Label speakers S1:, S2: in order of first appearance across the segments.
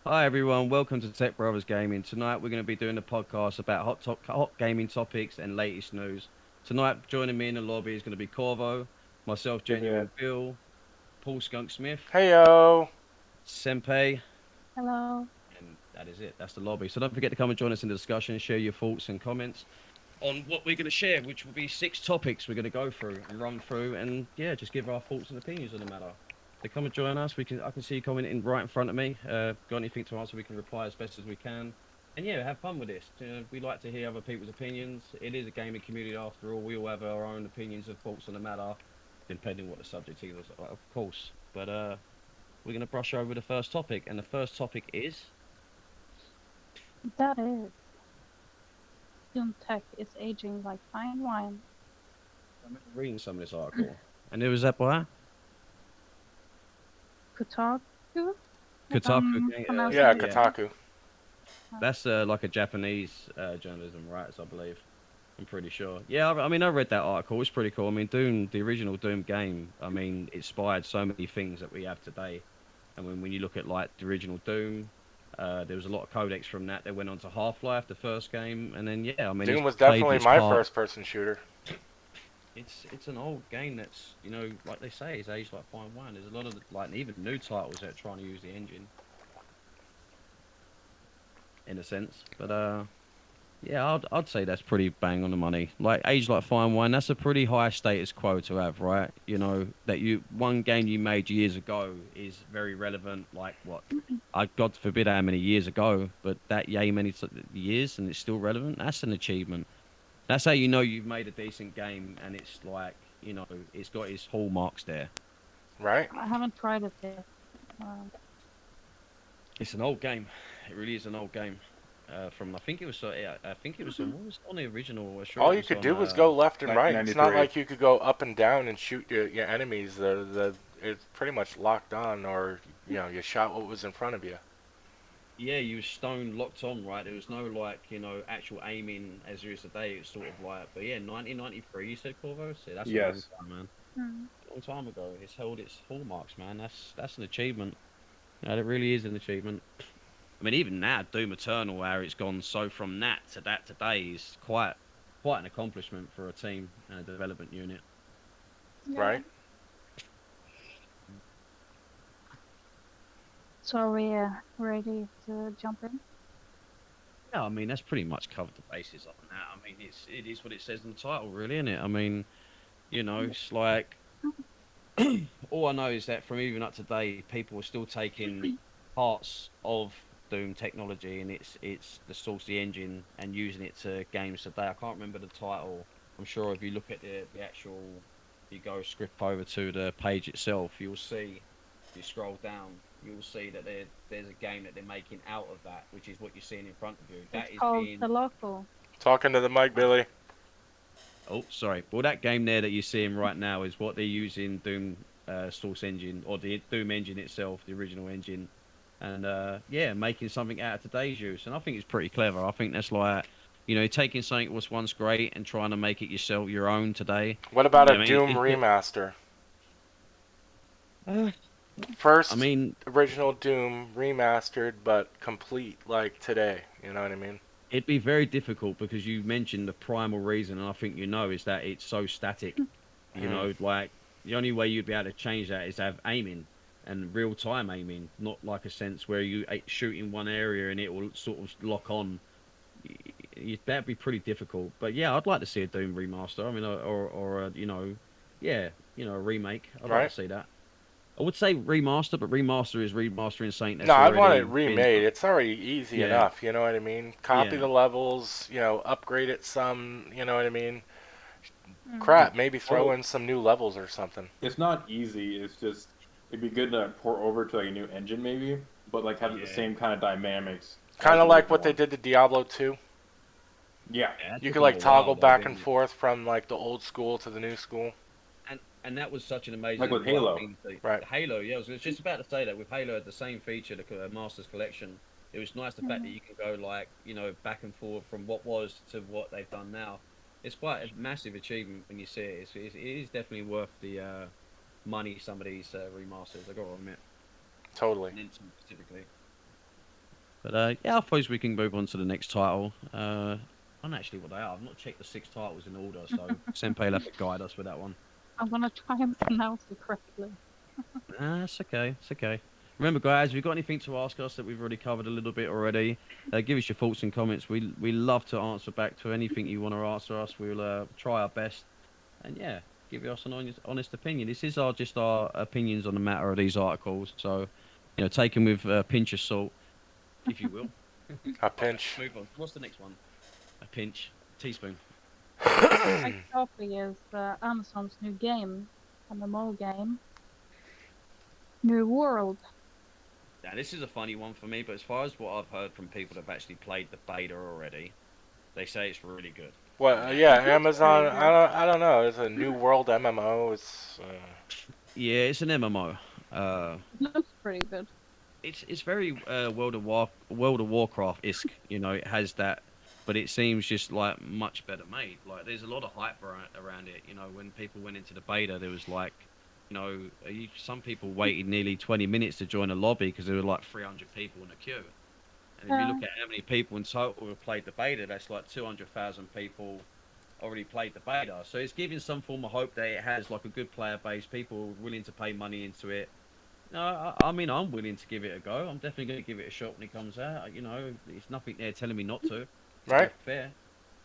S1: Hi everyone, welcome to Tech Brothers Gaming. Tonight we're going to be doing a podcast about hot gaming topics and latest news. Tonight joining me in the lobby is going to be Corvo, myself,
S2: Hey there.
S1: Genuine Bill, Paul Skunk Smith,
S3: Heyo.
S1: Senpaii,
S4: Hello.
S1: and that is it. That's the lobby. So don't forget to come and join us in the discussion, share your thoughts and comments on what we're going to share, which will be 6 topics we're going to go through and run through, and yeah, just give our thoughts and opinions on the matter. So come and join us. I can see you commenting right in front of me. Got anything to answer? We can reply as best as we can, and yeah, have fun with this. We like to hear other people's opinions. It is a gaming community after all. We all have our own opinions and thoughts on the matter, depending what the subject is, of course. But we're going to brush over the first topic, and the first topic is
S4: That is. Doom tech is aging like fine wine.
S1: I'm reading some of this article, and it was that by
S4: Kotaku? If
S1: Kotaku.
S4: I'm pronouncing
S3: Yeah,
S4: it
S1: Yeah.
S4: correct.
S3: Kotaku.
S1: That's like a Japanese journalism, right? I believe. I'm pretty sure. Yeah, I mean, I read that article. It's pretty cool. I mean, Doom, the original Doom game, I mean, it inspired so many things that we have today. And when you look at like the original Doom, there was a lot of codex from that. They went on to Half-Life, the first game, and then yeah, I mean,
S3: Doom
S1: it's
S3: was
S1: played
S3: definitely
S1: its
S3: my
S1: part.
S3: first-person shooter.
S1: It's an old game that's like they say, it's aged like fine wine. There's a lot of like even new titles that are trying to use the engine in a sense, but yeah, I'd say that's pretty bang on the money. Like age like fine wine, that's a pretty high status quo to have, right? That one game you made years ago is very relevant. Like what? I God forbid how many years ago, but that yay many years and it's still relevant. That's an achievement. That's how you know you've made a decent game, and it's like it's got its hallmarks there.
S3: Right?
S4: I haven't tried it yet. Um,
S1: It's an old game. It really is an old game. From I think it was yeah, I think it was on what was it on the original. I'm sure
S3: All
S1: it
S3: you
S1: was
S3: could
S1: on
S3: do was go left and right. It's not
S2: 93.
S3: like you could go up and down and shoot your enemies. It's pretty much locked on, or you shot what was in front of you.
S1: yeah, you were stone locked on, right? There was no like, actual aiming as there is today. It's sort of like, but yeah, 1993. You said Corvo. So that's a long
S2: Yes.
S1: time, man.
S4: hmm.
S1: A long time ago. It's held its hallmarks, man. That's an achievement. Yeah, it really is an achievement. I mean, even now, Doom Eternal, where it's gone so from that to that today is quite an accomplishment for a team and a development unit.
S4: Yeah.
S3: Right?
S4: So are we ready to jump in?
S1: Yeah, I mean that's pretty much covered the bases on that. I mean, it is what it says in the title, really, isn't it? I mean, it's like all I know is that from even up to date, people are still taking parts of Doom technology and it's the source, the engine, and using it to games today. I can't remember the title. I'm sure if you look at the actual, you go script over to the page itself, you'll see. If you scroll down, you'll see that there's a game that they're making out of that, which is what you're seeing in front of you.
S4: It's
S1: That is
S4: called
S1: being
S4: The Local.
S3: Talking to the mic, Billy.
S1: Oh, sorry. Well, that game there that you're seeing right now is what they're using Doom source engine or the Doom engine itself, the original engine, and yeah, making something out of today's use. And I think it's pretty clever. I think that's like, taking something that was once great and trying to make it yourself your own today.
S3: What about a
S1: I mean,
S3: Doom
S1: it,
S3: remaster?
S1: uh, I
S3: First
S1: mean,
S3: original Doom remastered, but complete like today. You know what I mean?
S1: it'd be very difficult because you mentioned the primal reason, and I think is that it's so static.
S3: Hmm.
S1: Like the only way you'd be able to change that is to have aiming and real time aiming, not like a sense where you shoot in one area and it will sort of lock on. That'd be pretty difficult. But yeah, I'd like to see a Doom remaster. I mean, or a, yeah, a remake. I'd like
S3: Right?
S1: to see that. I would say remaster, but remaster is remastering something
S3: No,
S1: that's
S3: I'd want it
S1: already been.
S3: remade. It's already easy
S1: Yeah,
S3: enough, you know what I mean? Copy
S1: yeah.
S3: the levels, upgrade it some, you know what I mean?
S4: Mm.
S3: Crap, maybe throw
S2: Well,
S3: in some new levels or something.
S2: it's not easy. It's just it'd be good to port over to like a new engine maybe, but like have the
S1: Yeah,
S2: same kind of dynamics as
S3: Kind
S2: the
S3: of like
S2: original
S3: what they
S2: one.
S3: did to Diablo 2.
S2: Yeah.
S1: yeah. It
S3: You
S1: took
S3: could
S1: them a
S3: like toggle
S1: while though,
S3: back and
S1: didn't it?
S3: forth from like the old school to the new school.
S1: And that was such an
S2: Like with
S1: amazing
S2: Halo.
S1: thing.
S3: Right.
S1: The Halo, yeah, I was just about to say that with Halo had the same feature, the Masters Collection. It was nice the fact that
S4: Mm.
S1: you can go like back and forth from what was to what they've done now. It's quite a massive achievement when you see it. It is definitely worth the money some of these remasters. I got to admit,
S3: Totally.
S1: and Nintendo specifically. But yeah, I suppose we can move on to the next title. I don't actually what they are. I've not checked the 6 titles in order, so Senpai will have to guide us with that one.
S4: I'm gonna try and pronounce it correctly.
S1: It's okay. It's okay. Remember, guys, if you've got anything to ask us that we've already covered a little bit already, give us your thoughts and comments. We love to answer back to anything you want to answer us. We'll try our best, and yeah, give us an honest opinion. This is just our opinions on the matter of these articles. So, take them with a pinch of salt, if you will.
S3: A
S1: Right, let's
S3: pinch.
S1: move on. What's the next one? A pinch, teaspoon.
S4: Next topic is Amazon's new game, MMO game, New World.
S1: Now, this is a funny one for me, but as far as what I've heard from people that have actually played the beta already, they say it's really good.
S3: Well, yeah,
S4: It looks
S3: Amazon.
S4: very good.
S3: I don't know. It's a New World MMO. It's
S1: Yeah, it's an MMO.
S4: It looks pretty good.
S1: It's very World of Warcraft isk. It has that, but it seems just like much better made. Like there's a lot of hype around it. When people went into the beta, there was like, some people waited nearly 20 minutes to join a lobby because there were like 300 people in a queue. And if you look at how many people in total have played the beta, that's like 200,000 people already played the beta. So it's giving some form of hope that it has like a good player base, people willing to pay money into it. No, I mean, I'm willing to give it a go. I'm definitely going to give it a shot when it comes out. There's nothing there telling me not to. To be
S3: right.
S1: fair.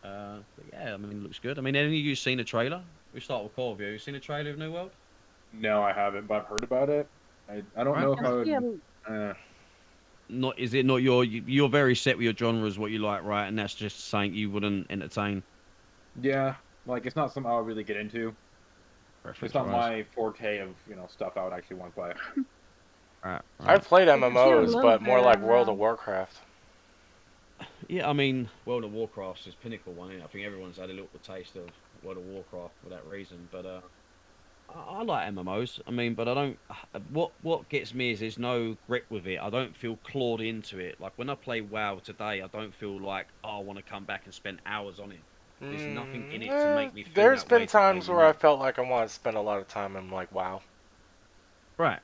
S1: But yeah, I mean, it looks good. I mean, any of you seen a trailer? We start with Corvo. You seen a trailer of New World?
S2: No, I haven't, but I've heard about it. I don't
S1: Right.
S2: know
S4: I
S2: if I
S4: see
S2: would.
S1: Not is it not you're very set with your genres, what you like, right? And that's just something you wouldn't entertain.
S2: Yeah, like it's not something I would really get into. It's not
S1: Preference-wise.
S2: my forte of stuff I would actually want to play.
S1: Right,
S3: I've
S1: right.
S3: played
S4: I can see a
S3: MMOs,
S4: little
S3: but
S4: bit
S3: more like
S4: of
S3: World of Warcraft.
S1: Yeah, I mean, World of Warcraft's is pinnacle one. I think everyone's had a little taste of World of Warcraft for that reason. But I like MMOs. I mean, but I don't. What gets me is there's no grip with it. I don't feel clawed into it. Like when I play WoW today, I don't feel like I want to come back and spend hours on it. There's nothing in it to make me feel
S3: There's
S1: that way
S3: been
S1: today.
S3: times where I felt like I want to spend a lot of time and like, wow.
S1: Right,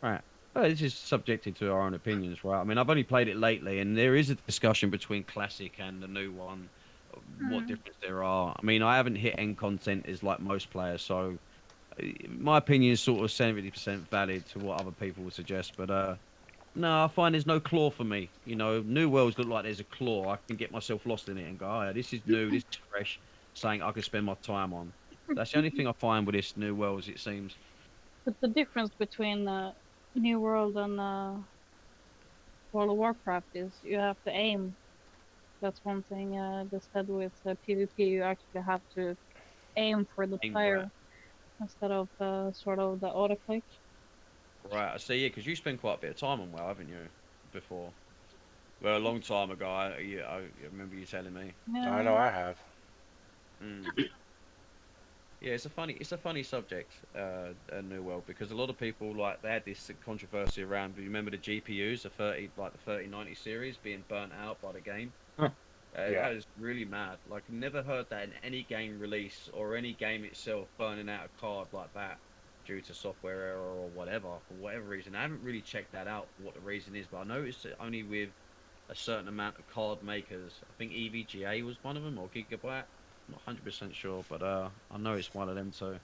S1: right. Well, it's just subjected to our own opinions, right? I mean, I've only played it lately, and there is a discussion between classic and the new one, what difference there are. I mean, I haven't hit end content as like most players, so my opinion is sort of 70% valid to what other people would suggest. But no, I find there's no claw for me. New worlds look like there's a claw. I can get myself lost in it and go, oh, yeah, this is new, this is fresh, something I can spend my time on. That's the only thing I find with this new worlds, it seems.
S4: But the difference between New World and World of Warcraft is you have to aim. That's one thing. Instead with PvP, you actually have to aim for the
S1: Ain't right.
S4: player instead of sort of the autoclick.
S1: Right, I see. Yeah, because you spent quite a bit of time on WoW, haven't you? Before, well, a long time ago. I remember you telling me.
S3: I know
S4: Yeah.
S3: I have.
S1: Mm. Yeah, it's a funny subject, a new world, because a lot of people like they had this controversy around. Do you remember the GPUs, the 3090 series being burnt out by the game?
S2: Huh. Yeah.
S1: That is really mad. Like, never heard that in any game release or any game itself burning out a card like that due to software error or whatever, for whatever reason. I haven't really checked that out, what the reason is, but I noticed it only with a certain amount of card makers. I think EVGA was one of them, or Gigabyte. I'm not 100% sure, but I know it's one of them too.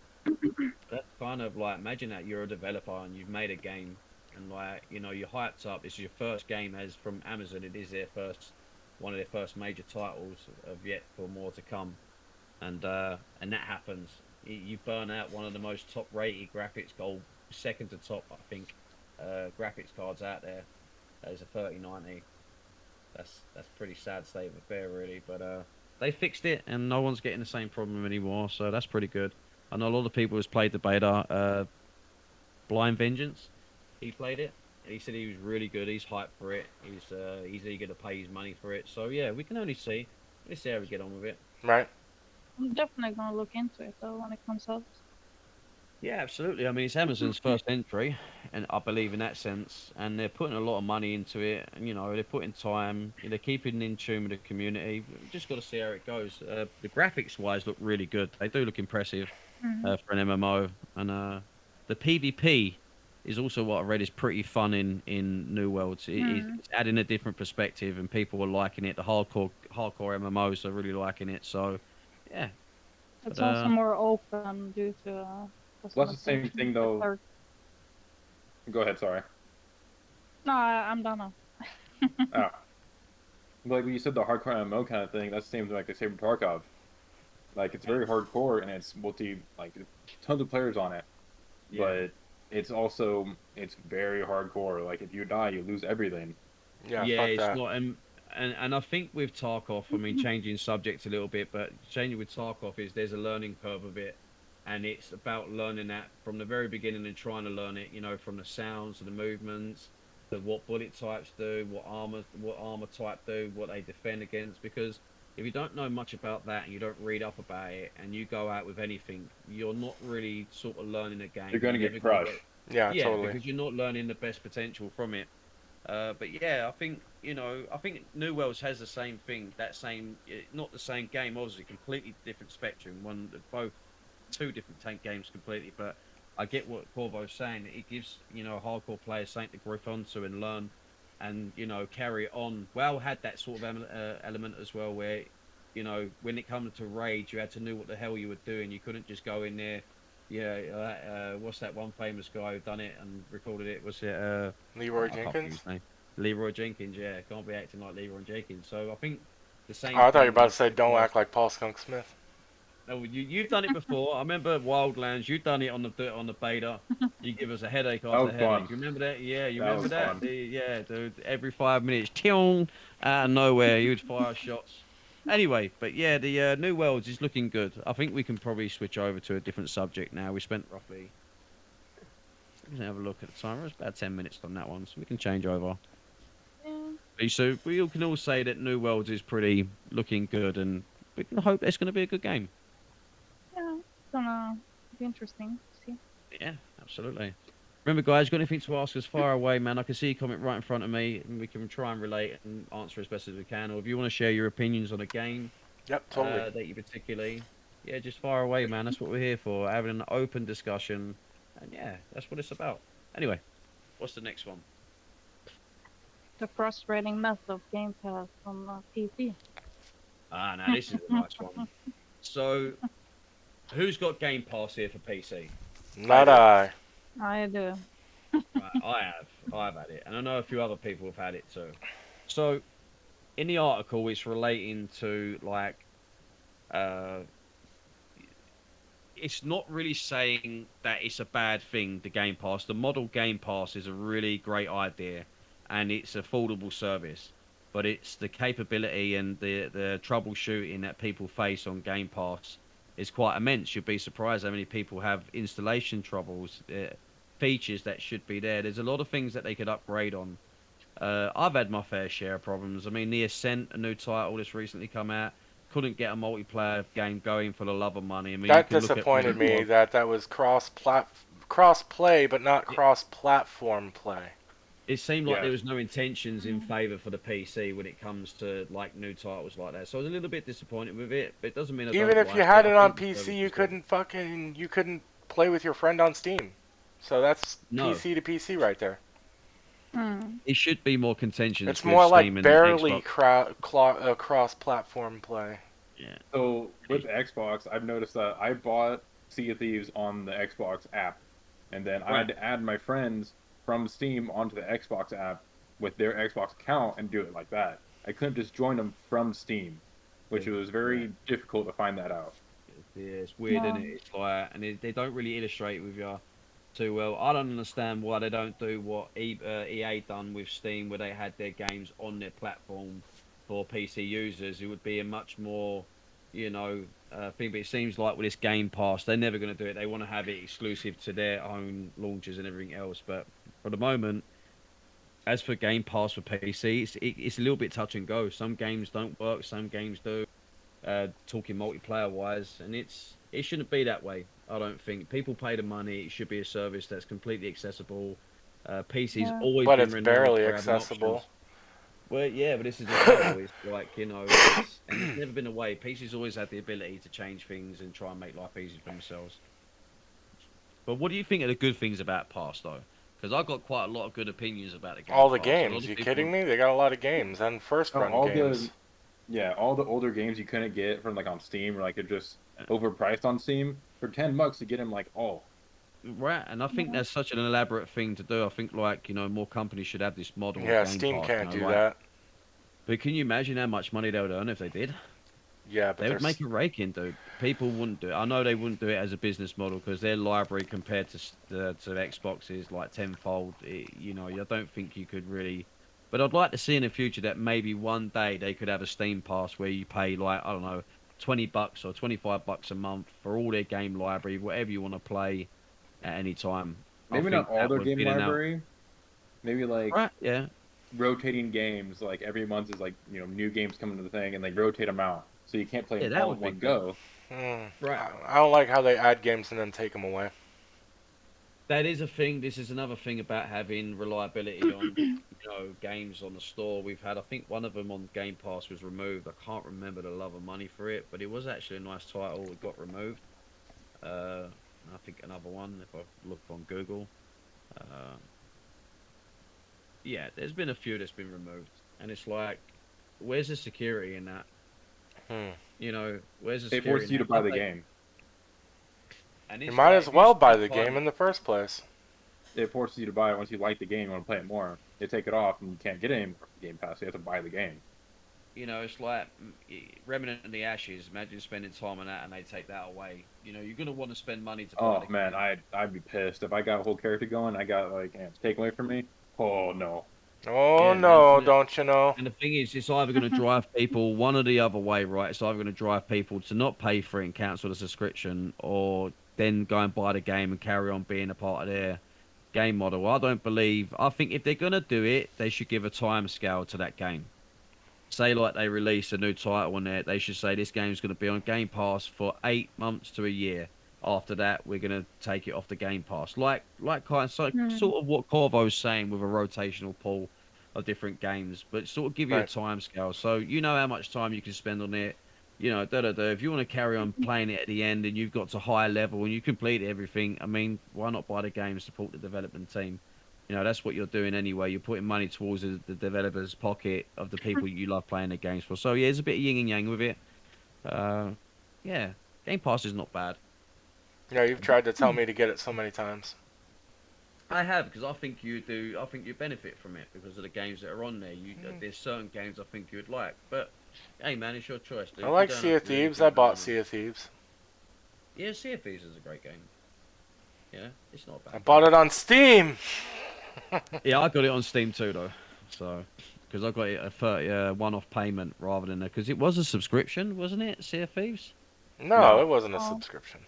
S1: That's kind of like, imagine that you're a developer and you've made a game, and like, you're hyped up. This is your first game, as from Amazon. It is one of their first major titles, of yet for more to come, and that happens. You burn out one of the most top-rated graphics gold, second to top, I think, graphics cards out there. That is a 3090. That's pretty sad state of affair, really. But they fixed it, and no one's getting the same problem anymore. So that's pretty good. I know a lot of people who's played the beta. Blind Vengeance, he played it. And he said he was really good. He's hyped for it. He's eager to pay his money for it. So yeah, we can only see. Let's see how we get on with it.
S3: Right.
S4: I'm definitely gonna look into it though when it comes out.
S1: Yeah, absolutely. I mean, it's Amazon's first entry, and I believe in that sense. And they're putting a lot of money into it. And they're putting time. They're keeping in tune with the community. We've just got to see how it goes. The graphics wise look really good. They do look impressive
S4: Mhm.
S1: for an MMO. And the PvP is also what I read is pretty fun in New Worlds.
S4: Mm.
S1: It's adding a different perspective, and people are liking it. The hardcore MMOs are really liking it. So, yeah.
S4: It's
S1: But
S4: also more open due to
S2: Well, that's the same
S4: customization
S2: thing
S4: for
S2: though.
S4: characters.
S2: Go ahead, sorry.
S4: No, I'm done now.
S2: Oh, like when you said the hardcore MMO kind of thing, that's the same thing like the Saber Tarkov. Like it's very hardcore and it's like tons of players on it,
S1: yeah.
S2: but it's very hardcore. Like if you die, you lose everything.
S3: Yeah,
S1: Yeah,
S3: fuck
S1: it's
S3: that.
S1: not, and I think with Tarkov, I mean, changing subject a little bit, but changing with Tarkov is there's a learning curve of it, and it's about learning that from the very beginning and trying to learn it, from the sounds and the movements, to what bullet types do, what armor type do, what they defend against. Because if you don't know much about that and you don't read up about it, and you go out with anything, you're not really sort of learning a
S2: You're
S1: game.
S2: gonna
S1: You're
S2: get
S1: never going to
S2: crushed.
S1: get,
S3: Yeah,
S1: yeah,
S3: totally.
S1: because you're not learning the best potential from it. But yeah, I think New Worlds has the same thing, that same, not the same game, obviously, completely different spectrum. Both two different tank games completely. But I get what Corvo's saying. It gives hardcore players something to grip onto and learn, and carry it on. WoW had that sort of element as well, where when it comes to raids, you had to know what the hell you were doing. You couldn't just go in there. Yeah, what's that one famous guy who done it and recorded it? Was it?
S3: Leroy
S1: I can't think of
S3: Jenkins?
S1: his name. Leroy Jenkins, yeah, can't be acting like Leroy Jenkins. So I think the
S3: Oh,
S1: same
S3: I thought you were
S1: thing
S3: about to
S1: is
S3: say don't
S1: applies.
S3: act like Paul Skunk Smith.
S1: No, you've done it before. I remember Wildlands. You've done it on the beta. You give us a headache
S2: That
S1: after
S2: was
S1: headache.
S2: fun.
S1: You remember that? Yeah, you
S2: That
S1: remember
S2: was
S1: that?
S2: fun.
S1: Yeah, dude. Every 5 minutes, tiong, out of nowhere, you'd fire shots. Anyway, but yeah, the New Worlds is looking good. I think we can probably switch over to a different subject now. We spent roughly. Let's have a look at the timer. It's about 10 minutes on that one, so we can change over.
S4: Yeah,
S1: So we all can all say that New Worlds is pretty looking good, and we can hope it's going to be a good game.
S4: yeah, it's gonna be interesting to see.
S1: Yeah, absolutely. Remember, guys, got anything to ask us? Far away, man. I can see your comment right in front of me, and we can try and relate and answer as best as we can. Or if you want to share your opinions on a game
S3: Yep, totally.
S1: that you particularly, yeah, just fire away, man. That's what we're here for, having an open discussion, and yeah, that's what it's about. Anyway, what's the next one?
S4: The frustrating mess of Game Pass on PC.
S1: Ah, now this is a nice one. So, who's got Game Pass here for PC?
S2: I
S3: Not
S2: do.
S3: I.
S4: I do.
S1: Right, I have. I've had it, and I know a few other people have had it too. So, in the article, it's relating to like, uh, it's not really saying that it's a bad thing. The Game Pass, the model Game Pass, is a really great idea, and it's affordable service. But it's the capability and the troubleshooting that people face on Game Pass is quite immense. You'd be surprised how many people have installation troubles. Features that should be there. There's a lot of things that they could upgrade on. I've had my fair share of problems. I mean, The Ascent, a new title that's recently come out, couldn't get a multiplayer game going for the love of money. I mean, you
S3: That
S1: can look at
S3: disappointed
S1: World
S3: me
S1: War.
S3: that was cross play, but not
S1: It,
S3: cross platform play.
S1: it seemed like there
S2: Yes.
S1: was no intentions in
S4: Mm.
S1: favour for the PC when it comes to like new titles like that. So I was a little bit disappointed with it, but it doesn't mean I
S3: Even
S1: don't
S3: if you
S1: like it.
S3: had
S1: I
S3: it on
S1: think the
S3: PC,
S1: service
S3: you
S1: is good.
S3: couldn't play with your friend on Steam. So that's
S1: No,
S3: PC to PC right there.
S4: Hmm.
S1: it should be more contentions
S3: It's
S1: with
S3: more
S1: Steam
S3: like
S1: and
S3: barely
S1: Xbox.
S3: cross platform play.
S1: Yeah.
S2: So with Xbox, I've noticed that I bought Sea of Thieves on the Xbox app, and then I
S1: Right.
S2: had to add my friends from Steam onto the Xbox app with their Xbox account and do it like that. I couldn't just join them from Steam, which was
S1: Yeah.
S2: very difficult to find that out.
S1: Yeah, it's weird, isn't
S4: Yeah.
S1: it? It's like, and they don't really illustrate with you too well. I don't understand why they don't do what EA done with Steam, where they had their games on their platform for PC users. It would be a much more, thing. But it seems like with this Game Pass, they're never going to do it. They want to have it exclusive to their own launchers and everything else. But for the moment, as for Game Pass for PC, it's a little bit touch and go. Some games don't work, some games do. Talking multiplayer wise, and it shouldn't be that way. I don't think people pay the money. It should be a service that's completely accessible. PC's
S4: Yeah.
S1: always
S3: But
S1: been
S3: it's
S1: renowned
S3: barely
S1: for having
S3: accessible.
S1: options. Well, yeah, but this is the trouble. It's like it's never been a way. PC's always had the ability to change things and try and make life easy for themselves. But what do you think are the good things about Pass though? because I got quite a lot of good opinions about the Game
S3: All the
S1: Pass. A lot
S3: games.
S1: of
S3: You
S1: people,
S3: kidding me? They got a lot of games and first
S2: No,
S3: run
S2: all
S3: games.
S2: the yeah, all the older games you couldn't get from like on Steam or like they're just
S1: uh,
S2: overpriced on Steam for $10 to get them like all.
S1: right? And I think
S4: Yeah.
S1: that's such an elaborate thing to do. I think like more companies should have this model of
S3: Yeah,
S1: Game
S3: Steam
S1: Pass.
S3: can't do
S1: Like,
S3: that.
S1: but can you imagine how much money they would earn if they did?
S3: Yeah, but
S1: They would
S3: there's
S1: make a raking, dude. People wouldn't do it. I know they wouldn't do it as a business model because their library compared to Xbox is like tenfold. I don't think you could really. But I'd like to see in the future that maybe one day they could have a Steam Pass where you pay like I don't know, $20 or $25 a month for all their game library, whatever you want to play at any time. I
S2: Maybe not
S1: think
S2: all
S1: that
S2: their
S1: would
S2: game
S1: be the now.
S2: library. Maybe like
S1: Right? Yeah.
S2: rotating games. Like every month is like new games coming to the thing, and they rotate them out, so you can't play
S1: Yeah,
S2: them
S1: that
S2: all in
S1: would be
S2: one
S1: good.
S2: go.
S1: Right.
S3: I don't like how they add games and then take them away.
S1: That is a thing. This is another thing about having reliability on, games on the store. We've had, I think, one of them on Game Pass was removed. I can't remember the love of money for it, but it was actually a nice title. It got removed. I think another one, if I look on Google. Uh, yeah, there's been a few that's been removed, and it's like, where's the security in that?
S3: Hmm.
S1: Where's the
S2: They
S1: security
S2: force
S1: in
S2: you to
S1: that?
S2: buy the game.
S1: And
S3: You
S1: it's
S3: might
S1: like,
S3: as
S1: if you
S3: well buy
S1: spend
S3: the game
S1: time,
S3: in the first place.
S2: They force you to buy it once you like the game. You want to play it more. They take it off, and you can't get it in Game Pass. So you have to buy the game.
S1: It's like Remnant of the Ashes. Imagine spending time on that and they take that away. You're gonna want to spend money to buy
S2: Oh
S1: the
S2: man,
S1: game.
S2: I'd be pissed if I got a whole character going. I got like it's taken away from me. Oh no.
S3: Oh
S1: Yeah, man.
S3: no, don't you know?
S1: And the thing is, it's either going to drive people one or the other way, right? It's either going to drive people to not pay for it and cancel the subscription, or then go and buy the game and carry on being a part of their game model. I think if they're going to do it, they should give a time scale to that game. Say like they release a new title on there, they should say this game's going to be on Game Pass for 8 months to a year. After that, we're going to take it off the Game Pass, like kind of
S4: Mm.
S1: sort of what Corvo's saying with a rotational pool of different games, but sort of give you a
S3: Right.
S1: time scale so you know how much time you can spend on it. If you want to carry on playing it at the end and you've got to high level and you complete everything, I mean, why not buy the game, support the development team? That's what you're doing anyway. You're putting money towards the developer's pocket of the people you love playing the games for. So yeah, there's a bit of yin and yang with it. Uh, yeah, Game Pass is not bad.
S3: Yeah, you've tried to tell me to get it so many times.
S1: I have because I think you do. I think you benefit from it because of the games that are on there. There's certain games I think you'd like, but hey, man, it's your choice, dude.
S3: I
S1: You
S3: like
S1: don't
S3: Sea
S1: have
S3: of
S1: to do
S3: Thieves.
S1: anything
S3: I
S1: you don't
S3: bought
S1: want
S3: Sea of Thieves.
S1: to. Yeah, Sea of Thieves is a great game. Yeah, it's not a
S3: I
S1: bad
S3: bought
S1: game.
S3: it on Steam.
S1: Yeah, I got it on Steam too, though. So, because I got it a 30 one-off payment rather than because it was a subscription, wasn't it? Sea of Thieves.
S3: No,
S2: No.
S3: it wasn't a
S4: Oh,
S3: subscription.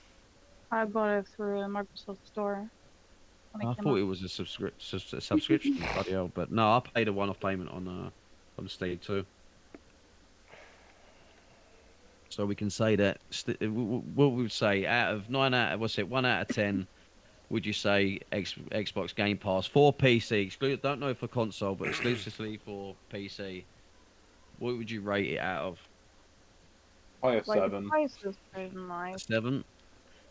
S4: I bought it through Microsoft Store when it
S1: I
S4: came
S1: thought
S4: out.
S1: it was a subscription, bloody hell. But no, I paid a one-off payment on Steam too. So we can say that. What we would say out of 1 out of 10. Would you say Xbox Game Pass for PC? Don't know for console, but exclusively for PC. What would you rate it out of?
S2: Probably a
S4: Like the
S2: 7.
S4: price is pretty nice.
S1: 7.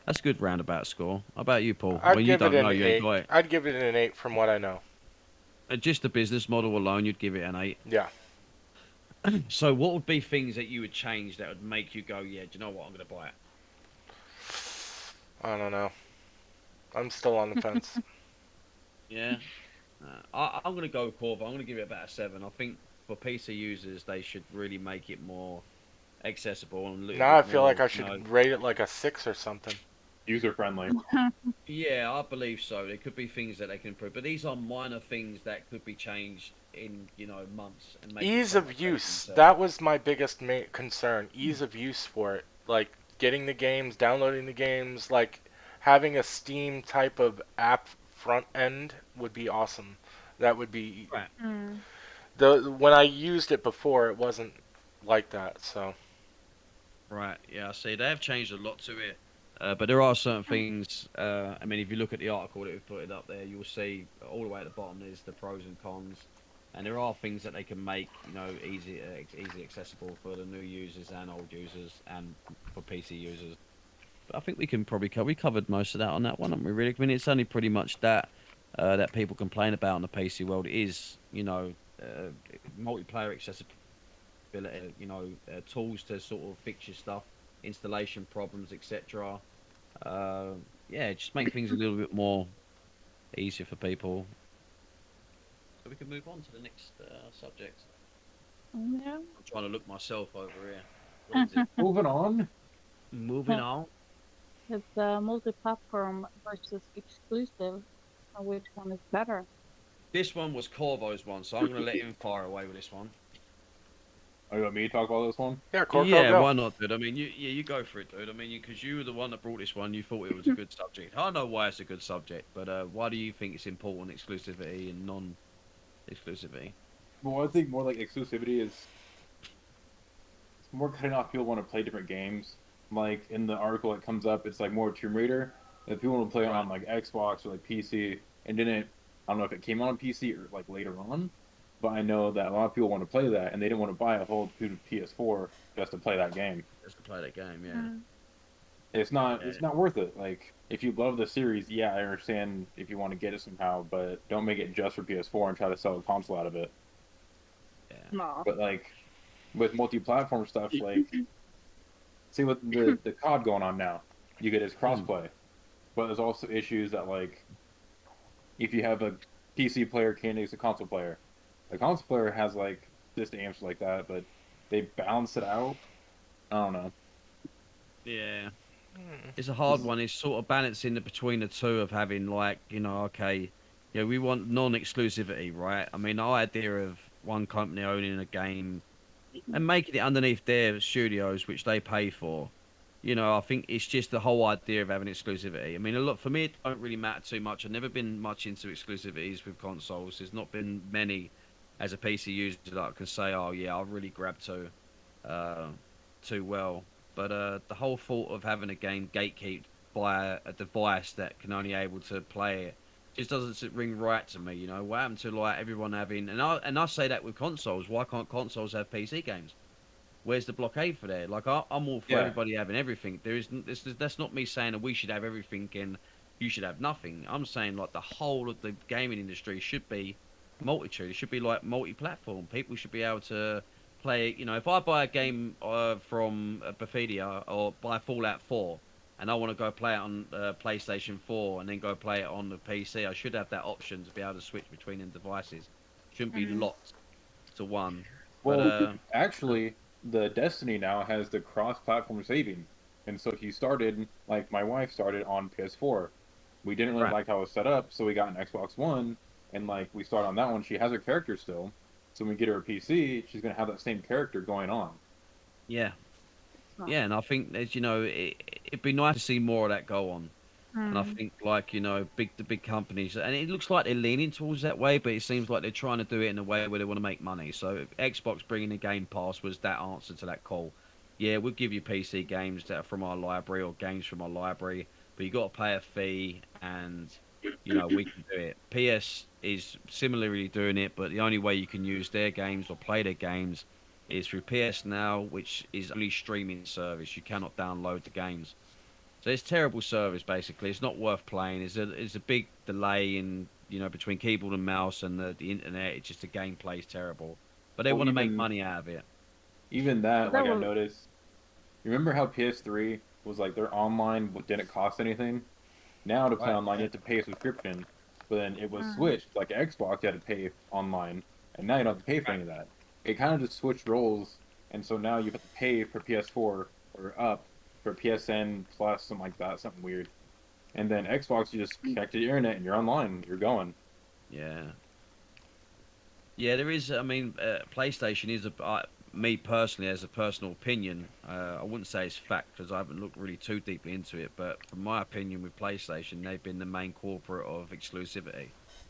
S1: That's a good roundabout score. How about you, Paul?
S3: I'd
S1: When you
S3: give it
S1: don't know,
S3: an
S1: you ain't
S3: 8.
S1: got it.
S3: I'd give it an 8 from what I know.
S1: Just the business model alone, you'd give it an 8.
S3: Yeah.
S1: So, what would be things that you would change that would make you go, yeah, do you know what? I'm going to buy it.
S3: I don't know. I'm still on the fence.
S1: Yeah. I'm going to go with Corvo. I'm going to give it about a 7. I think for PC users, they should really make it more accessible and a little
S3: Now I
S1: bit
S3: feel like
S1: more,
S3: I should rate it like a 6 or something.
S2: User friendly.
S1: Yeah, I believe so. There could be things that they can improve, but these are minor things that could be changed in, months and make
S3: Ease
S1: so much
S3: of
S1: better
S3: use.
S1: themselves.
S3: That was my biggest concern. Ease of use for it. Like getting the games, downloading the games, like having a Steam type of app front end would be awesome. That would be
S1: Right.
S4: Mm.
S3: when I used it before, it wasn't like that. So
S1: Right. Yeah, I see. They have changed a lot to it, but there are certain things. I mean, if you look at the article that we've put it up there, you'll see all the way at the bottom there's the pros and cons, and there are things that they can make, easy accessible for the new users and old users, and for PC users. But I think we can probably we covered most of that on that one, haven't we? Really, I mean, it's only pretty much that. that people complain about in the PC world is, multiplayer accessibility, tools to sort of fix your stuff, installation problems, etc. Uh, yeah, just make things a little bit more easier for people. So we can move on to the next subject.
S4: Yeah.
S1: I'm trying to look myself over here. What is it?
S2: Moving on.
S1: Moving on.
S4: It's multi-platform versus exclusive. Which one is better?
S1: This one was Corvo's one, so I'm going to let him fire away with this one.
S2: Oh, you want me to talk about this one?
S3: Yeah, Corvo,
S1: Yeah,
S3: go.
S1: why not, dude? I mean, you go for it, dude. I mean, because you were the one that brought this one, you thought it was a good subject. I know why it's a good subject, but why do you think it's important exclusivity and non-exclusivity?
S2: Well, I think more like exclusivity is it's more cutting off people want to play different games. Like in the article that comes up, it's like more Tomb Raider. That people want to play it
S1: Right.
S2: on like Xbox or like PC, and didn't. I don't know if it came out on PC or like later on, but I know that a lot of people want to play that, and they didn't want to buy a whole PS4 just to play that game.
S1: Just to play that game, yeah.
S4: Mm.
S1: Yeah,
S2: It's not worth it. Like if you love the series, yeah, I understand if you want to get it somehow, but don't make it just for PS4 and try to sell a console out of it.
S1: yeah.
S4: No.
S2: But like with multi-platform stuff, like see what the COD going on now, you get as crossplay, but there's also issues that like if you have a PC player can't use a console player. The console player has like this answer like that, but they balance it out. I don't know.
S1: Yeah.
S3: Hmm.
S1: It's a hard one. It's sort of balancing between the two of having like, okay, yeah, we want non-exclusivity, right? I mean, the idea of one company owning a game and making it underneath their studios, which they pay for. I think it's just the whole idea of having exclusivity. I mean, a lot for me, it don't really matter too much. I've never been much into exclusivities with consoles. There's not been many as a PC user that I can say, oh yeah, I've really grabbed uh, too well. But the whole thought of having a game gatekept by a device that can only able to play it just doesn't ring right to me. What happened to like everyone having and I say that with consoles. Why can't consoles have PC games? Where's the blockade for there? Like I'm all for
S2: Yeah,
S1: everybody having everything. There isn't. That's not me saying that we should have everything and you should have nothing. I'm saying like the whole of the gaming industry should be multitude. It should be like multi-platform. People should be able to play. If I buy a game from Bethesda or buy Fallout 4 and I want to go play it on PlayStation 4 and then go play it on the PC, I should have that option to be able to switch between them devices. Shouldn't be
S4: Mm.
S1: locked to one. But
S2: well, actually, the Destiny now has the cross-platform saving, and so he started like my wife started on PS4. We didn't really
S1: right.
S2: like how it was set up, so we got an Xbox One, and like we start on that one. She has her character still, so when we get her a PC, she's gonna have that same character going on.
S1: Yeah,
S4: No.
S1: yeah, and I think there's, it'd be nice to see more of that go on. And I
S4: Mm.
S1: think like, the big companies, and it looks like they're leaning towards that way, but it seems like they're trying to do it in a way where they want to make money. So Xbox bringing the Game Pass was that answer to that call. Yeah, we'll give you PC games that are from our library or games from our library, but you got to pay a fee, and we can do it. PS is similarly doing it, but the only way you can use their games or play their games is through PS Now, which is only streaming service. You cannot download the games. So it's terrible service basically. It's not worth playing. It's a big delay in between keyboard and mouse and the internet. It's just the gameplay is terrible. But they
S2: Well,
S1: want to make money out of it.
S2: even that,
S4: That
S2: like I
S4: will.
S2: noticed. Remember how PS3 was like their online didn't cost anything? Now to play
S1: Right.
S2: online, you
S1: Yeah.
S2: have to pay a subscription. But then it was
S4: Mm.
S2: switched, like Xbox, you had to pay online, and now you don't have to pay for any of that. It kind of just switched roles, and so now you have to pay for PS4 or up for PSN Plus, something like that, something weird. And then Xbox, you just connect to the internet and you're online, you're going.
S1: Yeah. Yeah. There is. I mean, PlayStation is me personally, as a personal opinion. I wouldn't say it's fact because I haven't looked really too deeply into it. But from my opinion, with PlayStation, they've been the main corporate of exclusivity,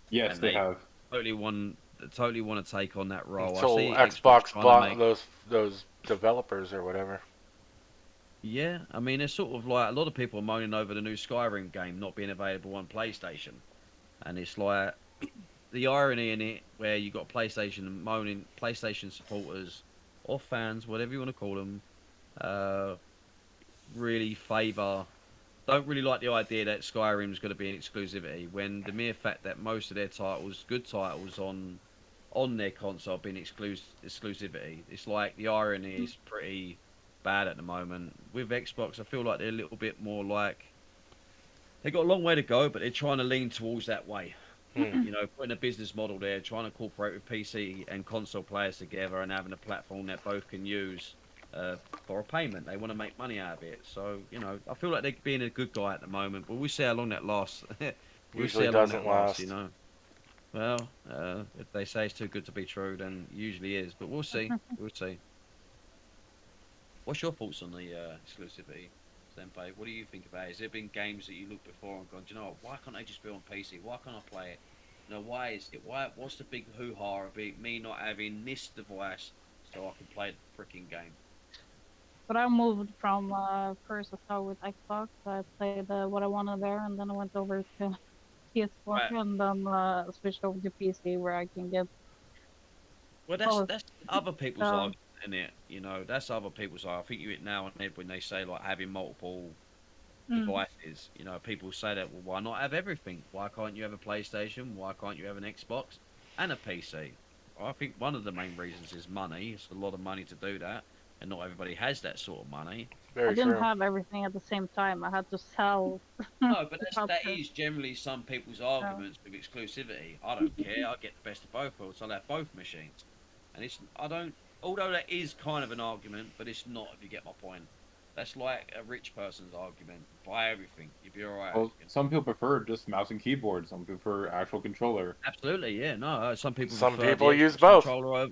S2: Yes,
S1: and
S2: they
S1: they
S2: have.
S1: totally want to take on that role. I
S3: Until
S1: see Xbox
S3: Xbox
S1: trying to
S3: bought
S1: make.
S3: those developers or whatever.
S1: Yeah, I mean, it's sort of like a lot of people are moaning over the new Skyrim game not being available on PlayStation, and it's like the irony in it where you got PlayStation moaning, PlayStation supporters or fans, whatever you want to call them, uh, really favour don't really like the idea that Skyrim's going to be an exclusivity when the mere fact that most of their titles, good titles on their console, have been exclusivity. It's like the irony is pretty bad at the moment. With Xbox, I feel like they're a little bit more like they got a long way to go, but they're trying to lean towards that way.
S3: Hmm.
S1: You know, putting a business model there, trying to incorporate with PC and console players together, and having a platform that both can use for a payment. They want to make money out of it. So, you know, I feel like they're being a good guy at the moment, but we'll see how long that lasts. We'll see
S3: Usually
S1: how long
S3: doesn't
S1: that lasts, you
S3: last.
S1: know. Well, if they say it's too good to be true, then it usually is. But we'll see. We'll see. What's your thoughts on the exclusivity, Senpai? What do you think about it? Has there been games that you looked before and gone, do you know what, why can't they just be on PC? Why can't I play it? You know, why is it? Why? What's the big hoo-ha of it? Me not having this device so I can play the freaking game.
S4: But I moved from first I started with Xbox. I played what I wanted there, and then I went over to PS4,
S1: Right.
S4: and then switched over to PC where I can get
S1: Well,
S4: all
S1: that's other people's
S4: stuff.
S1: argument, isn't it? You know, that's other people's argument. I think you hit now and then when they say like having multiple
S4: Mm.
S1: devices. You know, people say that. Well, why not have everything? Why can't you have a PlayStation? Why can't you have an Xbox and a PC? Well, I think one of the main reasons is money. It's a lot of money to do that, and not everybody has that sort of money.
S4: I
S3: Very
S4: didn't
S3: true.
S4: have everything at the same time. I had to sell
S1: No, but
S4: the
S1: that
S4: culture.
S1: is generally some people's
S4: So,
S1: arguments with exclusivity. I don't care. I get the best of both worlds. I'll have both machines, and it's I don't. Although that is kind of an argument, but it's not. If you get my point, that's like a rich person's argument. Buy everything. You'll be all right.
S2: Well, some people prefer just mouse and keyboard. Some prefer actual controller.
S1: Absolutely, yeah. No, some people
S3: Some
S1: prefer the
S3: people use
S1: Xbox
S3: both.
S1: controller.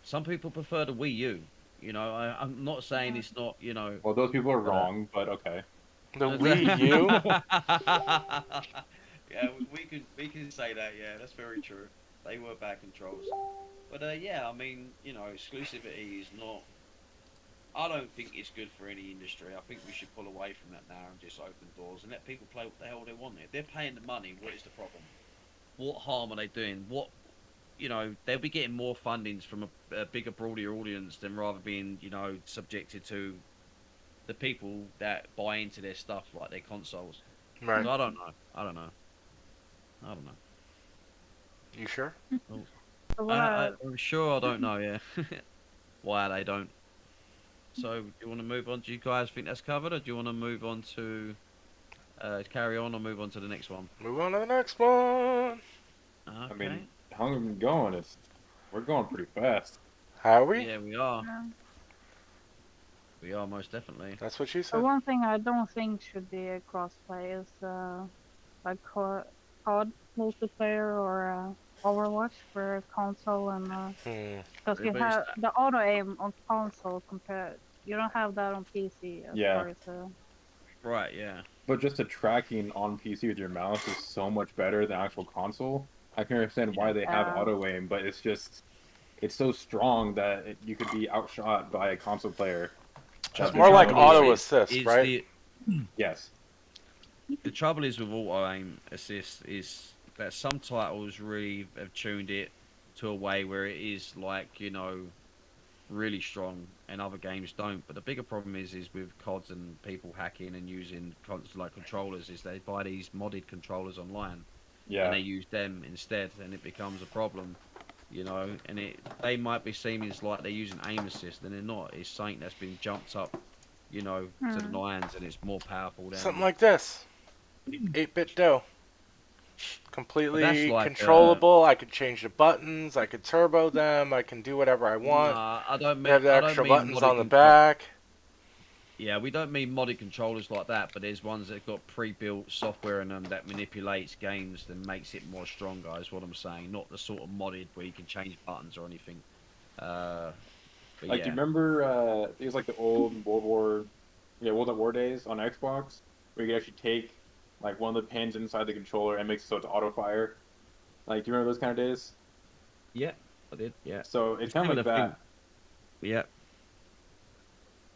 S1: Some people prefer the Wii U. You know, I'm not saying
S4: yeah.
S1: it's not. You know,
S2: Well, those people are
S1: uh,
S2: wrong, but okay.
S3: The Wii U.
S1: yeah, we can say that. Yeah, that's very true. They were bad controls, but yeah, I mean, you know, exclusivity is not. I don't think it's good for any industry. I think we should pull away from that now and just open doors and let people play what the hell they want. If they're paying the money, what is the problem? What harm are they doing? What you know, they'll be getting more fundings from a bigger, broader audience than rather being, you know, subjected to the people that buy into their stuff like their consoles.
S3: Right.
S1: So I don't know. I don't know. I don't know.
S3: You sure?
S1: Well,
S4: So what I
S1: I'm sure I don't know. Yeah, why they don't. So do you want to move on? Do you guys think that's covered, or do you want to move on to carry on or move on to the next one?
S3: Move on to the next one.
S2: I mean,
S1: Okay.
S2: how long have we been going? We're going pretty fast.
S3: How are we?
S1: Yeah, we are.
S4: yeah.
S1: We are most definitely.
S3: That's what she
S4: The
S3: said.
S4: one thing I don't think should be a crossplay is like COD multiplayer or Overwatch for console and
S3: Hmm.
S4: because you
S1: Everybody's
S4: have the auto aim on console compared you don't have that on PC as
S2: Yeah,
S4: far as
S1: right. Yeah.
S2: but just the tracking on PC with your mouse is so much better than actual console. I can understand why they have
S4: uh,
S2: auto aim, but it's so strong that you could be outshot by a console player.
S3: It's
S2: That
S1: The
S3: more
S2: there's
S3: like
S2: no
S1: trouble
S3: auto
S2: way.
S3: assist,
S1: is
S3: right?
S2: Yes.
S1: the trouble is with auto aim assist is that some titles really have tuned it to a way where it is like, you know, really strong and other games don't. But the bigger problem is with CODs and people hacking and using like controllers is they buy these modded controllers online and
S2: Yeah.
S1: they use them instead, and it becomes a problem. You know, and they might be seeming like they're using aim assist, and they're not. It's something that's been jumped up, you know, to the
S4: hmm.
S1: nines, and it's more powerful
S3: Something
S1: than.
S3: like this. 8-bit dough.
S1: But that's
S3: Completely
S1: like,
S3: controllable. I could change the buttons. I could turbo them. I can do whatever I want.
S1: nah,
S3: They have the
S1: I don't
S3: extra
S1: mean
S3: buttons
S1: modded
S3: on the
S1: control.
S3: back.
S1: Yeah, we don't mean modded controllers like that, but there's ones that got pre-built software in them that manipulates games and makes it more stronger. Is what I'm saying. Not the sort of modded where you can change buttons or anything. Uh, but
S2: Like, do you
S1: yeah,
S2: remember? It was like the old World at War days on Xbox, where you could actually take like one of the pins inside the controller and makes it so it's auto fire. Like, do you remember those kind of days?
S1: yeah, I did. Yeah,
S2: So it's
S1: it's
S2: kind of
S1: similar
S2: like
S1: thing.
S2: that.
S1: Yeah.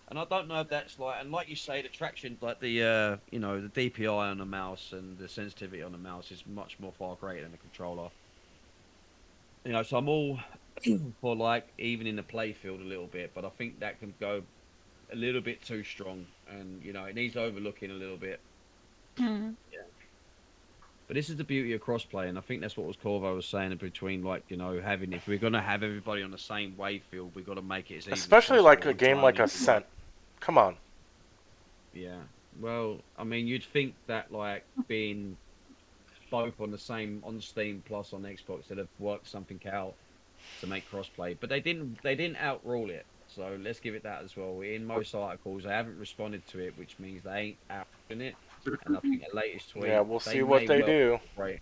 S1: And I don't know if that's like, and like you say, the traction, like the, you know, the DPI on the mouse and the sensitivity on the mouse is much more far greater than the controller. You know, so I'm all for like even in the play field a little bit, but I think that can go a little bit too strong, and you know it needs overlooking a little bit.
S4: Mm.
S1: But this is the beauty of crossplay, and I think that's what was Corvo was saying between like you know having if we're gonna have everybody on the same wave field, we've got to make it as even as
S3: Especially like
S1: possible
S3: a
S1: and try
S3: game
S1: and
S3: like
S1: limit it.
S3: Ascent. Come on.
S1: Yeah. Well, I mean, you'd think that like being both on the same on Steam plus on Xbox that have worked something out to make crossplay, but they didn't. They didn't outrule it. So let's give it that as well. In most articles, they haven't responded to it, which means they ain't out in it. And I think the latest
S3: Yeah,
S1: tweet,
S3: we'll
S1: they
S3: see what
S1: may
S3: they
S1: well
S3: do.
S1: right.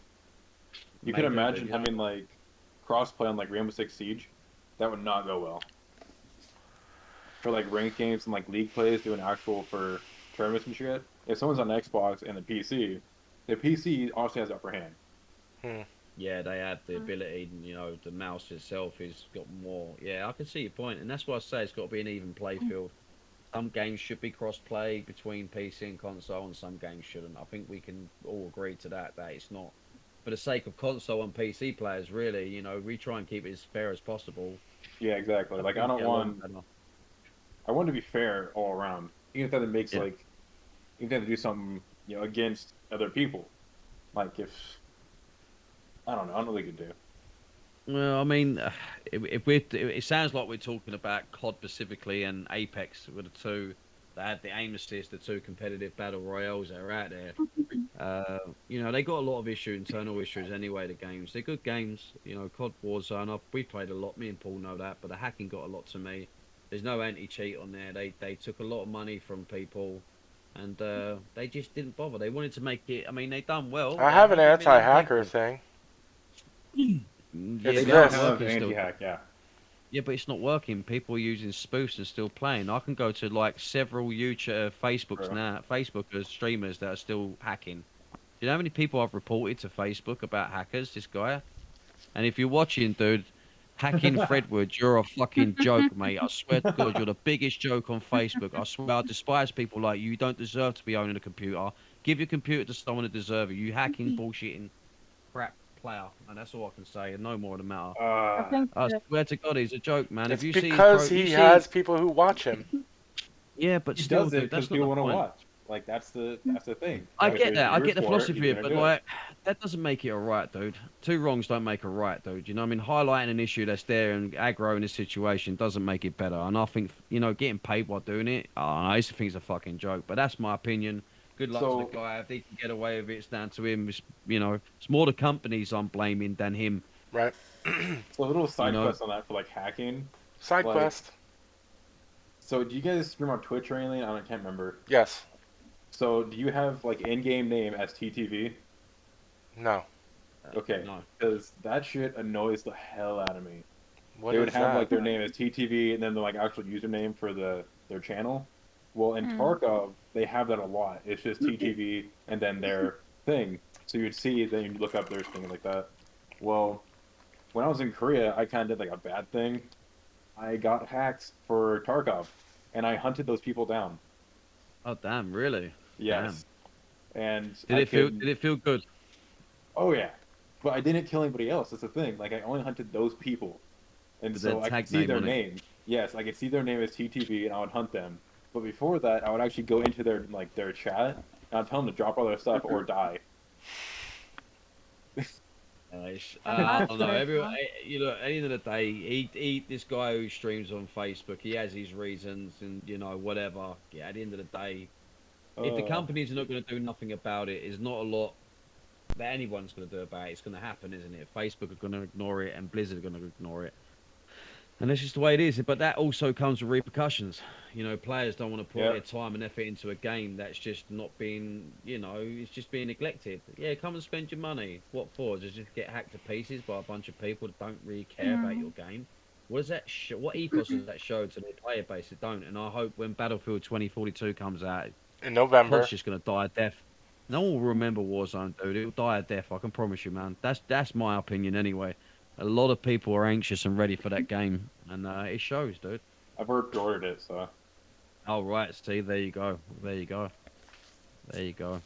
S2: You can
S1: May do,
S2: imagine
S1: you know.
S2: having like crossplay on like Rainbow Six Siege. That would not go well for like ranked games and like league plays doing actual for tournaments and shit. If someone's on Xbox and the PC obviously has the upper hand.
S3: Hmm.
S1: Yeah, they have the ability, and you know, the mouse itself has got more. Yeah, I can see your point, and that's why I say it's got to be an even play field. Some games should be cross-play between PC and console, and some games shouldn't. I think we can all agree to that. That it's not for the sake of console and PC players. Really, you know, we try and keep it as fair as possible.
S2: Yeah, exactly.
S1: I
S2: Like
S1: think we get along better.
S2: I want to be fair all around. Even if that makes
S1: Yeah.
S2: like even if they have to do something, you know, against other people. Like if I don't know, I don't know what they could do.
S1: Well, I mean, if we, it sounds like we're talking about COD specifically and Apex were the two that had the aim assist, the two competitive battle royales that are out there. You know, they got a lot of internal issues anyway. The games, they're good games. You know, COD Warzone, we played a lot. Me and Paul know that, but the hacking got a lot to me. There's no anti-cheat on there. They took a lot of money from people, and they just didn't bother. They wanted to make it. I mean, they done well.
S3: I
S1: They had
S3: have an
S1: 100 million
S3: anti-hacker
S1: people.
S3: thing.
S1: Yeah,
S3: It's
S2: They
S1: but it's
S2: now
S1: not
S3: this.
S2: have
S1: working still.
S2: anti-hack, yeah.
S1: Yeah, but it's not working. People are using spoofs and still playing. I can go to like several YouTube, Facebooks
S2: Bro.
S1: now, Facebookers, streamers that are still hacking. Do you know how many people I've reported to Facebook about hackers? This guy. And if you're watching, dude, hacking Fredwood, you're a fucking joke, mate. I swear to God, you're the biggest joke on Facebook. I swear, I despise people like you. You don't deserve to be owning a computer. Give your computer to someone who deserves it. You hacking, bullshitting, crap player. And that's all I can say. And no more than the matter.
S4: I
S2: uh
S4: think
S1: I swear to God, he's a joke, man. If
S3: It's
S1: you see his
S3: because
S1: you
S3: he
S1: see,
S3: has people who watch him.
S1: yeah, but
S2: he
S1: still,
S2: does it
S1: dude,
S2: because
S1: that's not
S2: people
S1: the
S2: want to
S1: point.
S2: watch. Like that's the thing.
S1: I
S2: Now if
S1: get
S2: there's
S1: that. I
S2: viewers
S1: get the
S2: for it,
S1: philosophy
S2: he's
S1: of it,
S2: gonna
S1: but
S2: do it.
S1: like that doesn't make it a right, dude. Two wrongs don't make a right, dude. You know, what I mean, highlighting an issue that's there and aggro in this situation doesn't make it better. And I think you know, getting paid while doing it, I used to think it's a fucking joke. But that's my opinion. Good luck to the
S2: So
S1: guy. If he can get away with it, it's down to him. You know, it's more the companies I'm blaming than him.
S3: Right.
S2: so a little
S1: You
S2: side
S1: know,
S2: quest on that for like hacking.
S3: Side
S2: Like
S3: quest.
S2: so do you guys stream on Twitch or anything? I can't remember.
S3: Yes.
S2: So do you have like in-game name as TTV?
S3: No.
S2: Okay,
S1: no.
S2: because that shit annoys the hell out of me.
S3: What
S2: They would
S3: is
S2: have like
S3: that?
S2: their name as TTV and then the like actual username for their channel. Well, in
S4: Mm.
S2: Tarkov, they have that a lot. It's just TTV and then their thing. So you'd see, then you'd look up their thing like that. Well, when I was in Korea, I kind of did like a bad thing. I got hacked for Tarkov, and I hunted those people down.
S1: Oh damn, really? Damn.
S2: Yes, and
S1: Did
S2: I
S1: it feel?
S2: could.
S1: Did it feel good?
S2: Oh yeah, but I didn't kill anybody else. That's the thing. Like I only hunted those people. And
S1: With their
S2: so I could
S1: tag
S2: see
S1: name
S2: their
S1: on it.
S2: name. Yes, I could see their name as TTV, and I would hunt them. But before that, I would actually go into their chat, and I'd tell them to drop all their stuff or die.
S1: I
S4: That's
S1: don't know.
S4: very fun.
S1: You know, at the end of the day, this guy who streams on Facebook, he has his reasons, and you know, whatever. Yeah, at the end of the day, if the
S2: Uh,
S1: companies are not going to do nothing about it, there's not a lot that anyone's going to do about it. It's going to happen, isn't it? Facebook are going to ignore it, and Blizzard are going to ignore it. And that's just the way it is. But that also comes with repercussions. You know, players don't want to put
S2: yeah.
S1: their time and effort into a game that's just not being, you know, it's just being neglected. Yeah, come and spend your money. What for? Just get hacked to pieces by a bunch of people that don't really care about your
S4: Mm.
S1: game. What does that? What ethos does that show to their player base? It don't. And I hope when Battlefield 2042 comes out,
S3: In
S1: COD's
S3: November.
S1: just gonna die a death. No one will remember Warzone, dude. It'll die a death. I can promise you, man. That's my opinion anyway. A lot of people are anxious and ready for that game, and it shows, dude.
S2: I've already ordered it, so
S1: Oh right, see, there you go, there you go, there you go.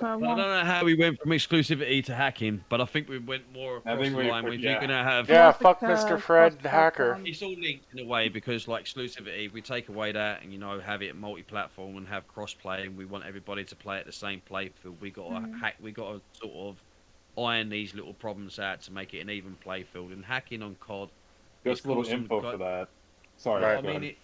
S1: I don't know how we went from exclusivity to hacking, but I think we went more
S2: I
S1: across
S2: think
S1: the
S2: we
S1: line.
S2: put-
S1: If you're
S2: yeah.
S1: gonna have,
S3: Yeah,
S4: Classic,
S3: fuck Mr. Fred, the hacker.
S4: cross-platform.
S1: it's all linked in a way because like exclusivity, if we take away that and have it multi-platform and have cross-play, and we want everybody to play at the same playfield, we got to
S4: Mhm.
S1: hack. We got to sort of iron these little problems out to make it an even playfield. And hacking on COD, it's
S2: Just a little
S1: caused some.
S2: info for that. Sorry,
S3: Right.
S1: I
S2: go
S1: mean,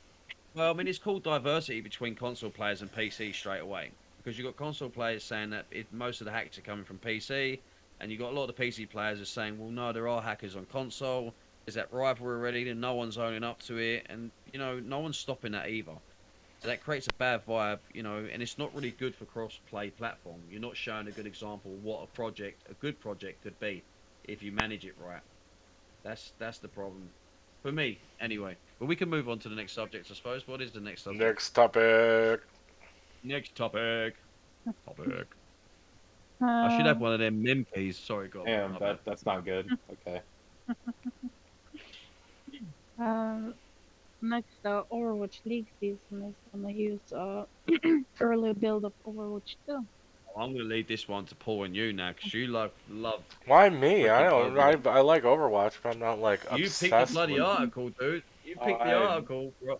S2: ahead.
S1: it's called diversity between console players and PC straight away because you've got console players saying that most of the hacks are coming from PC, and you've got a lot of the PC players are saying, well, no, there are hackers on console. There's that rivalry already, and no one's owning up to it, and no one's stopping that either. So that creates a bad vibe, and it's not really good for cross-play platform. You're not showing a good example of what a good project could be if you manage it right. That's the problem. For me, anyway. But we can move on to the next subject, I suppose. What is the next subject?
S3: Next topic.
S1: Next topic. I should have one of them mem keys. Sorry, God.
S2: Damn, that's not good. Okay.
S4: Next, Overwatch League season is gonna use early build of Overwatch 2.
S1: I'm going to leave this one to Paul and you now because you love.
S3: Why me? I
S1: Freaking
S3: don't.
S1: Overwatch.
S3: I like Overwatch, but I'm not like
S1: You picked the
S3: obsessed
S1: bloody
S3: with.
S1: article, dude. You picked the article. Bro.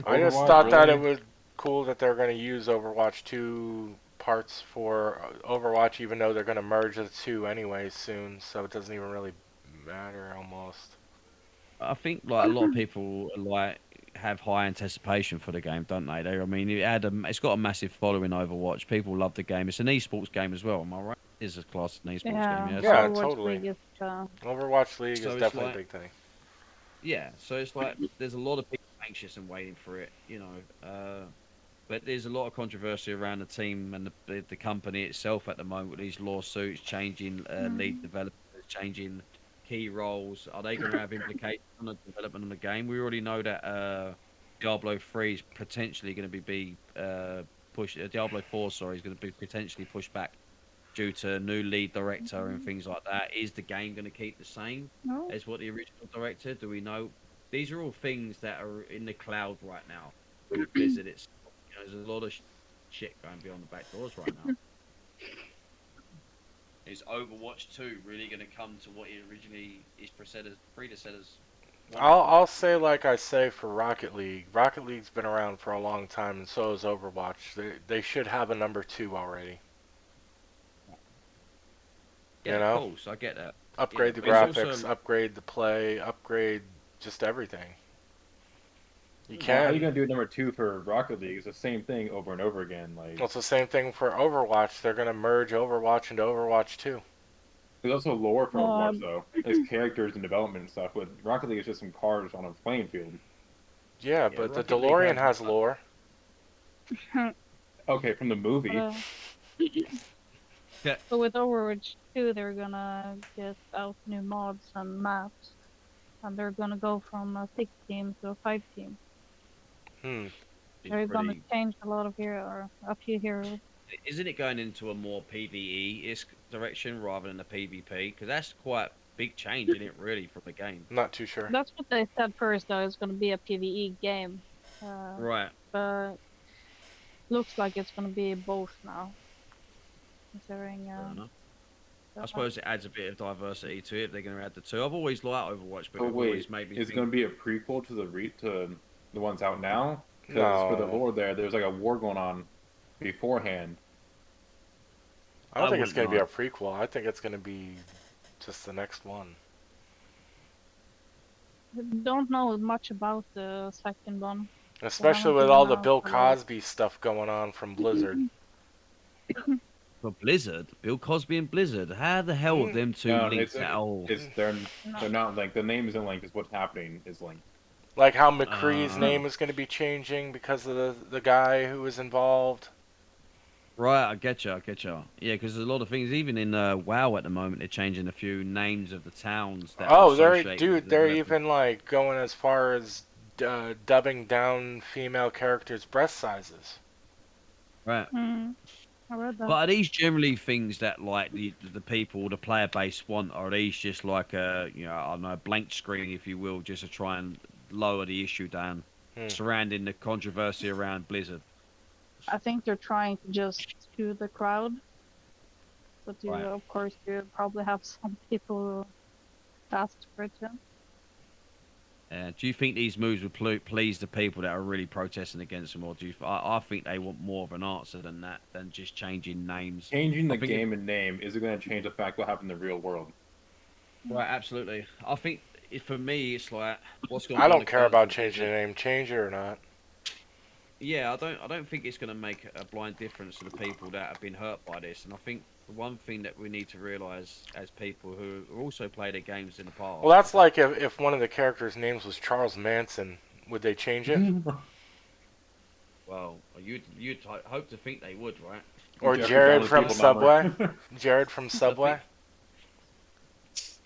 S3: I just
S2: Overwatch,
S3: thought that
S2: really?
S3: it was cool that they're going to use Overwatch 2 parts for Overwatch, even though they're going to merge the two anyway soon, so it doesn't even really matter almost.
S1: I think like a lot of people like have high anticipation for the game, don't they? I mean, it's got a massive following. Overwatch, people love the game. It's an esports game as well. Am I right? It is a class an esports
S4: Yeah,
S1: game. Yeah.
S3: Yeah,
S4: Overwatch
S3: totally.
S4: League is
S3: Overwatch League
S1: So
S3: is
S1: it's
S3: definitely
S1: like,
S3: a big thing.
S1: yeah. So it's like there's a lot of people anxious and waiting for it. But there's a lot of controversy around the team and the company itself at the moment with these lawsuits, changing lead developers, changing key roles. Are they going to have implications on the development of the game? We already know that Diablo 3 is potentially going to be pushed. Diablo 4, sorry, is going to be potentially pushed back due to new lead director and things like that. Is the game going to keep the same
S4: no.
S1: as what the original director? Do we know? These are all things that are in the cloud right now with Blizzard. There's a lot of shit going beyond the back doors right now. Is Overwatch 2 really going to come to what it originally his predecessors wanted for
S3: I'll
S1: it?
S3: say like I say for Rocket League. Rocket League's been around for a long time, and so is Overwatch. They should have a number 2 already.
S1: Yeah,
S3: You
S1: of
S3: know,
S1: course, I get that. Yeah,
S3: upgrade the
S1: but it's
S3: graphics,
S1: also
S3: upgrade the play, upgrade just everything. You
S2: How are you
S3: can.
S2: gonna do number 2 for Rocket League? It's the same thing over and over again. Like,
S3: Well, it's the same thing for Overwatch. They're gonna merge Overwatch into Overwatch 2.
S2: there's also lore for
S4: Uh,
S2: Overwatch though. There's characters and development and stuff. With Rocket League, it's just some cars on a playing field.
S3: Yeah,
S1: yeah,
S3: but the
S1: Rocket League
S3: DeLorean
S1: has
S3: has lore.
S2: Okay, from the movie.
S4: uh,
S1: yeah,
S4: so with Overwatch 2, they're gonna get out new mods and maps, and they're gonna go from a 6 team to a 5 team.
S3: Hmm.
S1: it's
S4: They're gonna
S1: pretty.
S4: change a lot of a few heroes.
S1: Isn't it going into a more PVE-ish direction rather than a PvP? Because that's quite a big change in it, really, from the game.
S3: Not too sure.
S4: That's what they said first, though. It's gonna be a PVE game,
S1: Right.
S4: but looks like it's gonna be both now, considering
S1: Fair enough. I
S4: the-
S1: suppose it adds a bit of diversity to it if they're going to add the two. I've always liked Overwatch, but
S2: But
S1: it
S2: wait,
S1: always made me
S2: is it
S1: think.
S2: gonna be a prequel to to the ones out now? Because for the
S3: No.
S2: lore there's like a war going on beforehand.
S3: I don't
S1: I
S3: think it's
S1: wouldn't
S3: gonna be
S1: know.
S3: a prequel. I think it's gonna be just the next one.
S4: don't know much about the second one.
S3: Especially
S4: haven't
S3: with
S4: given
S3: all the
S4: out
S3: Bill
S4: a lot.
S3: Cosby stuff going on from Blizzard.
S1: For Blizzard, Bill Cosby and Blizzard, how the hell have them two
S2: No,
S1: linked at all?
S2: it's they're not linked. The name isn't linked. It's what's happening is linked.
S3: Like how McCree's
S1: Uh,
S3: name is going to be changing because of the guy who was involved.
S1: right, I get you. Yeah, because there's a lot of things, even in WoW at the moment, they're changing a few names of the towns that are
S3: Oh,
S1: associated with the
S3: they're
S1: development.
S3: even like going as far as dubbing down female characters' breast sizes.
S1: Right.
S4: I read that.
S1: But are these generally things that like the people, the player base want, or are these just like a I don't know, a blank screen, if you will, just to try and lower the issue down
S3: Hmm.
S1: surrounding the controversy around Blizzard?
S4: I think they're trying to just to the crowd, but you,
S1: Right.
S4: of course, you probably have some people who asked for it too.
S1: Do you think these moves would please the people that are really protesting against them, or do you? I think they want more of an answer than that, than just changing names.
S2: Changing
S1: I
S2: the
S1: think
S2: game and name isn't going to change the fact what happened in the real world.
S1: right, absolutely. I think for me, it's like what's going to
S3: I
S1: be on
S3: don't
S1: the
S3: care
S1: cards
S3: about
S1: for
S3: changing
S1: Blizzard.
S3: the name, change it or not.
S1: Yeah, I don't think it's going to make a blind difference to the people that have been hurt by this. And I think the one thing that we need to realize as people who also played their games in the
S3: Well,
S1: past
S3: that's
S1: is that,
S3: like if one of the characters' names was Charles Manson, would they change it?
S1: well, you'd hope to think they would, right?
S3: Or
S2: Jeffrey
S3: Jared
S2: Dahmer's
S3: from
S2: people
S3: Subway?
S2: number.
S3: Jared from
S1: I think,
S3: Subway?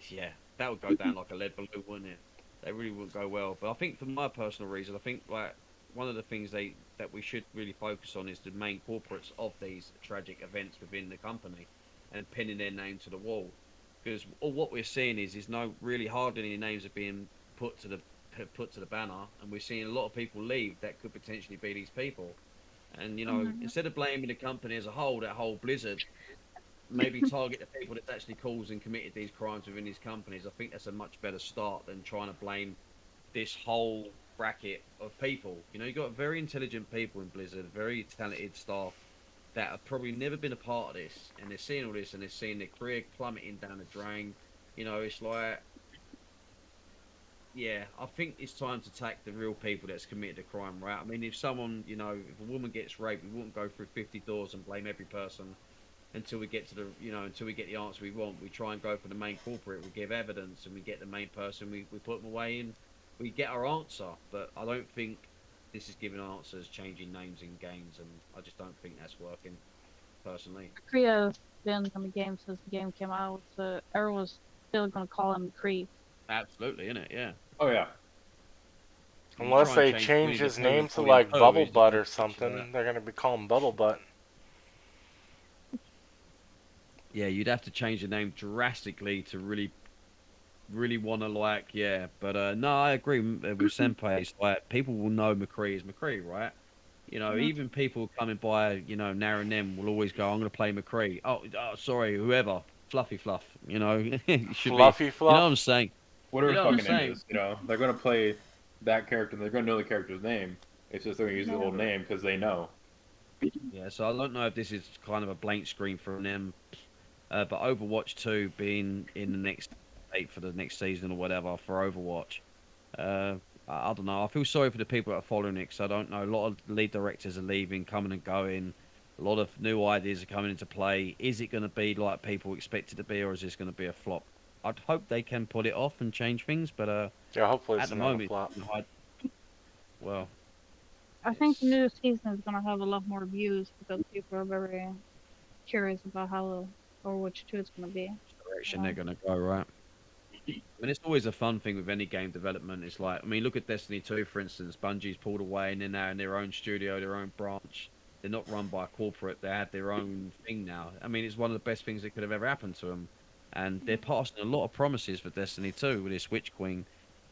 S1: yeah, that would go down like a lead balloon, wouldn't it? They really wouldn't go well. But I think for my personal reason, I think like one of the things that we should really focus on is the main corporates of these tragic events within the company and pinning their name to the wall. Because all what we're seeing is no really hardly any names are being put to the put to the banner, and we're seeing a lot of people leave that could potentially be these people. And instead of blaming the company as a whole, that whole Blizzard, maybe target the people that's actually caused and committed these crimes within these companies. I think that's a much better start than trying to blame this whole bracket of people. You've got very intelligent people in Blizzard, very talented staff that have probably never been a part of this, and they're seeing all this and they're seeing their career plummeting down the drain. It's like, yeah, I think it's time to attack the real people that's committed a crime, right? I mean, if someone, if a woman gets raped, we wouldn't go through 50 doors and blame every person until we get to until we get the answer we want. We try and go for the main culprit. We give evidence and we get the main person. We put them away and we get our answer. But I don't think this is giving answers, changing names in games, and I just don't think that's working personally.
S4: Korea's been in the game since the game came out, so everyone's still gonna call him Cree.
S1: Absolutely, isn't it? Yeah.
S2: Oh yeah.
S1: You
S3: Unless
S1: try and
S3: they
S1: change
S3: change
S1: Winnie the
S3: his
S1: Pooh
S3: name
S1: and
S3: to
S1: call him
S3: like
S1: Pooh,
S3: Bubble
S1: he's not
S3: Butt
S1: going
S3: or
S1: to teach you that.
S3: something, they're gonna be calling Bubble Butt.
S1: Yeah, you'd have to change the name drastically to really want to yeah. But no, I agree with Senpai. It's like people will know McCree is McCree, right? Even people coming by, now and then will always go, I'm going to play McCree. Oh, sorry, whoever. Fluffy Fluff, it should be,
S3: Fluffy
S1: you know what
S3: Fluff?
S1: I'm saying? You
S2: Whatever his
S1: know what I'm
S2: fucking name
S1: saying?
S2: is, they're going to play that character. They're going to know the character's name. It's just they're going to use the old name because they know.
S1: Yeah, so I don't know if this is kind of a blank screen from them, but Overwatch 2 being in the next date for the next season or whatever for Overwatch, Uh, I don't know. I feel sorry for the people that are following it because I don't know. A lot of lead directors are leaving, coming and going. A lot of new ideas are coming into play. Is it going to be like people expect it to be, or is this going to be a flop? I'd hope they can pull it off and change things, but
S3: Yeah, hopefully
S1: at
S3: it's
S1: the
S3: not a
S1: moment,
S3: flop.
S1: well,
S4: I think the
S1: it's
S4: new season is gonna have a lot more views because people are very curious about how Overwatch 2 is gonna be.
S1: the direction they're going to go, right? I mean, it's always a fun thing with any game development. It's like, I mean, look at Destiny 2, for instance. Bungie's pulled away and they're now in their own studio, their own branch. They're not run by a corporate. They have their own thing now. I mean, it's one of the best things that could have ever happened to them. And they're passing a lot of promises for Destiny 2 with this Witch Queen,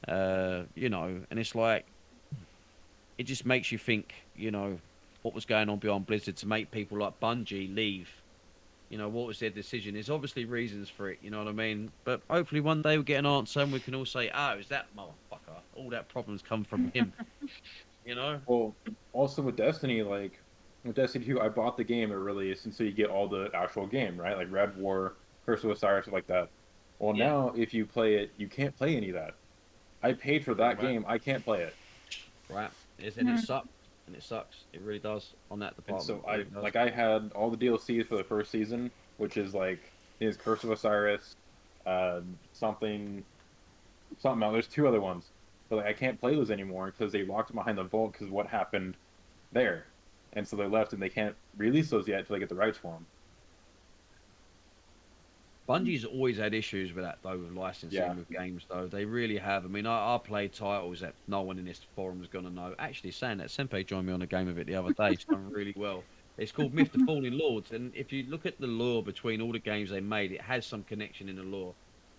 S1: and it's like, it just makes you think, what was going on beyond Blizzard to make people like Bungie leave. What was their decision? There's obviously reasons for it, you know what I mean? But hopefully one day we'll get an answer and we can all say, oh, is that motherfucker? All that problems come from him, you know?
S2: Well, also with Destiny, like with Destiny 2, I bought the game at release, and so you get all the actual game, right? Like Red War, Curse of Osiris, stuff like that. Well,
S1: Yeah,
S2: now if you play it, you can't play any of that. I paid for that
S1: right,
S2: game. I can't play it.
S1: right. And it sucks. And it sucks. It really does on that
S2: And
S1: department.
S2: so
S1: It really does.
S2: I had all the DLCs for the first season, which is like is Curse of Osiris, uh, something something else. There's two other ones, but like I can't play those anymore because they locked them behind the vault because of what happened there, and so they left and they can't release those yet until they get the rights for them.
S1: Bungie's always had issues with that though, with
S2: Yeah,
S1: licensing with games though. They really have. I mean, I played titles that no one in this forum is gonna know. Actually, saying that, Senpai joined me on a game of it the other day. It's done really well. It's called Myth: The Fallen Lords, and if you look at the lore between all the games they made, it has some connection in the lore.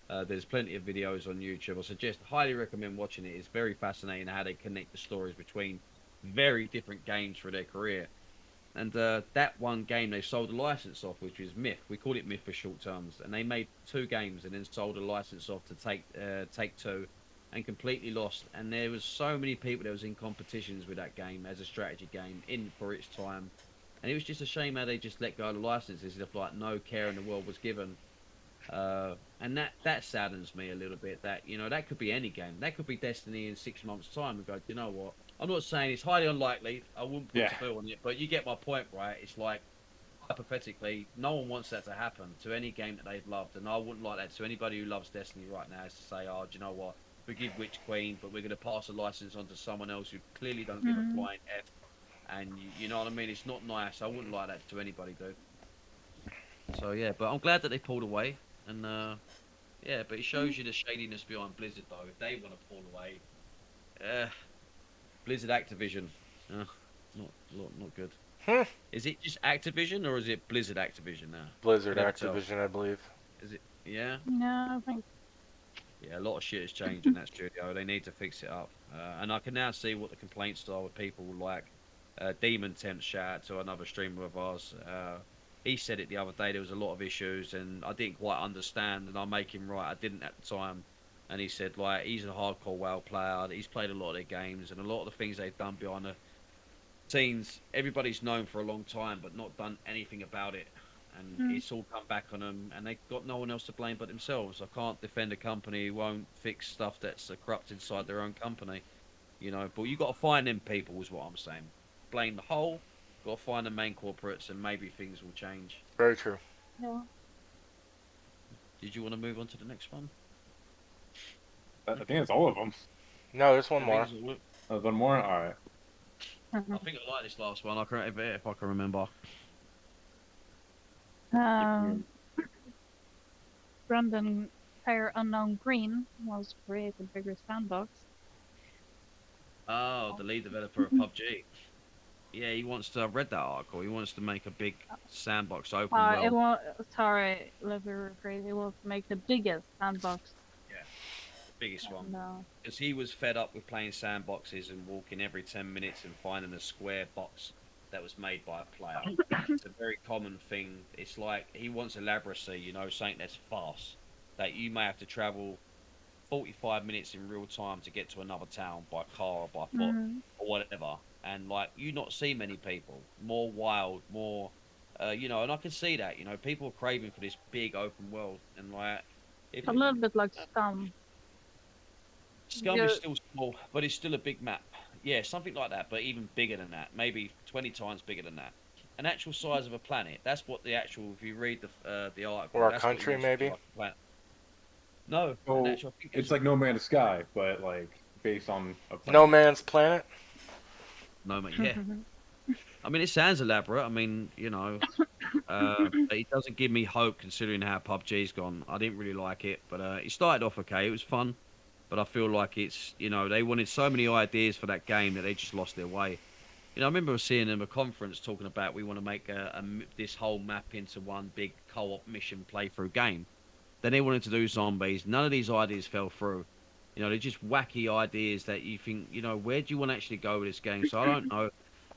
S1: There's plenty of videos on YouTube. Highly recommend watching it. It's very fascinating how they connect the stories between very different games for their career. And that one game they sold a license off, which was Myth. We called it Myth for short terms, and they made two games and then sold a license off to Take Two, and completely lost. And there was so many people that was in competitions with that game as a strategy game in for its time, and it was just a shame how they just let go of the licenses if like no care in the world was given. And that saddens me a little bit. That that could be any game. That could be Destiny in 6 months' time. And go, you know what? I'm not saying it's highly unlikely. I wouldn't put
S2: Yeah.
S1: spill on it, but you get my point, right? It's like hypothetically, no one wants that to happen to any game that they've loved, and I wouldn't like that to anybody who loves Destiny right now. Is to say, oh, do you know what? Forgive Witch Queen, but we're going to pass a license on to someone else who clearly don't give a
S4: Mm.
S1: flying f. And you know what I mean? It's not nice. I wouldn't like that to anybody, dude. So yeah, but I'm glad that they pulled away, and yeah, but it shows you the shadiness behind Blizzard, though. If they want to pull away, uh, Blizzard Activision, uh, not good.
S3: Hmm.
S1: Is it just Activision or is it Blizzard Activision now?
S3: Blizzard
S1: Can never tell.
S3: Activision, I believe.
S1: Is it? Yeah,
S4: Yeah, I think.
S1: yeah. A lot of shit has changed in that studio. They need to fix it up. And I can now see what the complaints are with people like Demon Temp. Shout out to another streamer of ours. He said it the other day. There was a lot of issues, and I didn't quite understand. And I make him right. I didn't at the time. And he said like he's a hardcore WoW player. He's played a lot of their games, and a lot of the things they've done behind the scenes, everybody's known for a long time, but not done anything about it. And
S4: Mm.
S1: it's all come back on them, and they've got no one else to blame but themselves. I can't defend a company who won't fix stuff that's corrupt inside their own company, But you got to find them people, is what I'm saying. Blame the whole, got to find the main corporates, and maybe things will change.
S3: Very true.
S4: Yeah.
S1: Did you want to move on to the next one?
S2: I think that's all of them.
S3: No, there's one
S1: I
S3: more.
S1: think it's
S2: One more. All right.
S1: I think I like this last one. I can if I can remember.
S4: Um, Brendan Player Unknown Green wants to create a bigger sandbox.
S1: Oh, the lead developer of PUBG. Yeah, he wants to. I've read that article. He wants to make a big sandbox open
S4: It
S1: world.
S4: will. Sorry, let me rephrase. It will make the biggest sandbox.
S1: Yeah, the biggest one.
S4: No.
S1: Because he was fed up with playing sandboxes and walking every 10 minutes and finding a square box that was made by a player. It's a very common thing. It's like he wants elaboracy, something that's fast. That you may have to travel 45 minutes in real time to get to another town by car or by foot or whatever. And like you not see many people, more wild, more, and I can see that, people are craving for this big open world. And like, if
S4: A little bit like Scum.
S1: Scum is still small, but it's still a big map. Yeah, something like that, but even bigger than that. Maybe 20 times bigger than that. An actual size of a planet. That's what the actual. If you read the article,
S3: Or a
S1: that's
S3: country,
S1: what it wants to be
S3: maybe?
S1: like a planet. No,
S2: So
S1: an actual. I think
S2: it's like No Man's Sky, but like based on a planet.
S3: No Man's Planet?
S1: no, mate. Yeah. I mean, it sounds elaborate. I mean, but it doesn't give me hope considering how PUBG's gone. I didn't really like it, but it started off okay. It was fun, but I feel like it's they wanted so many ideas for that game that they just lost their way. I remember seeing them at a conference talking about we want to make this whole map into one big co-op mission playthrough game. Then they wanted to do zombies. None of these ideas fell through. They're just wacky ideas that you think, where do you want to actually go with this game? So I don't know.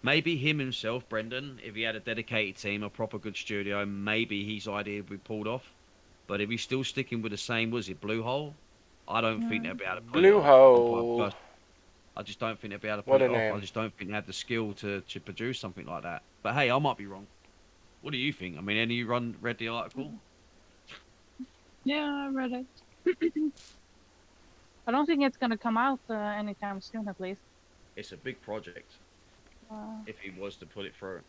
S1: Maybe him himself, Brendan, if he had a dedicated team, a proper good studio, maybe his idea would be pulled off. But if he's still sticking with the same, was it Blue Hole? I don't think they'll be able to pull it
S3: Blue
S1: off.
S3: Hole.
S1: I just don't think they'll be able to pull
S3: What
S1: it
S3: a
S1: off. I
S3: name.
S1: just don't think they have the skill to produce something like that. But hey, I might be wrong. What do you think? I mean, any you read the article?
S4: Yeah, I read it. I don't think it's gonna come out anytime soon, at least.
S1: It's a big project. If he was to put it through.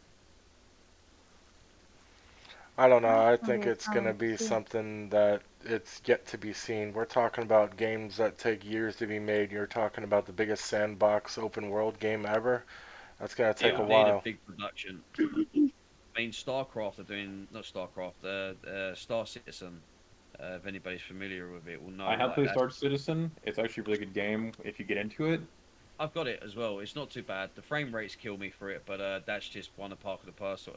S3: I don't know. I think
S4: Okay,
S3: it's going to be something that it's yet to be seen. We're talking about games that take years to be made. You're talking about the biggest sandbox open world game ever. That's going to take
S1: It
S3: a
S1: would need a
S3: while.
S1: big production. I mean, StarCraft are doing not StarCraft, Star Citizen. If anybody's familiar with it, will know.
S2: I have
S1: like,
S2: played Star Citizen. It's actually a really good game if you get into it.
S1: I've got it as well. It's not too bad. The frame rates kill me for it, but that's just one of part of the parcel,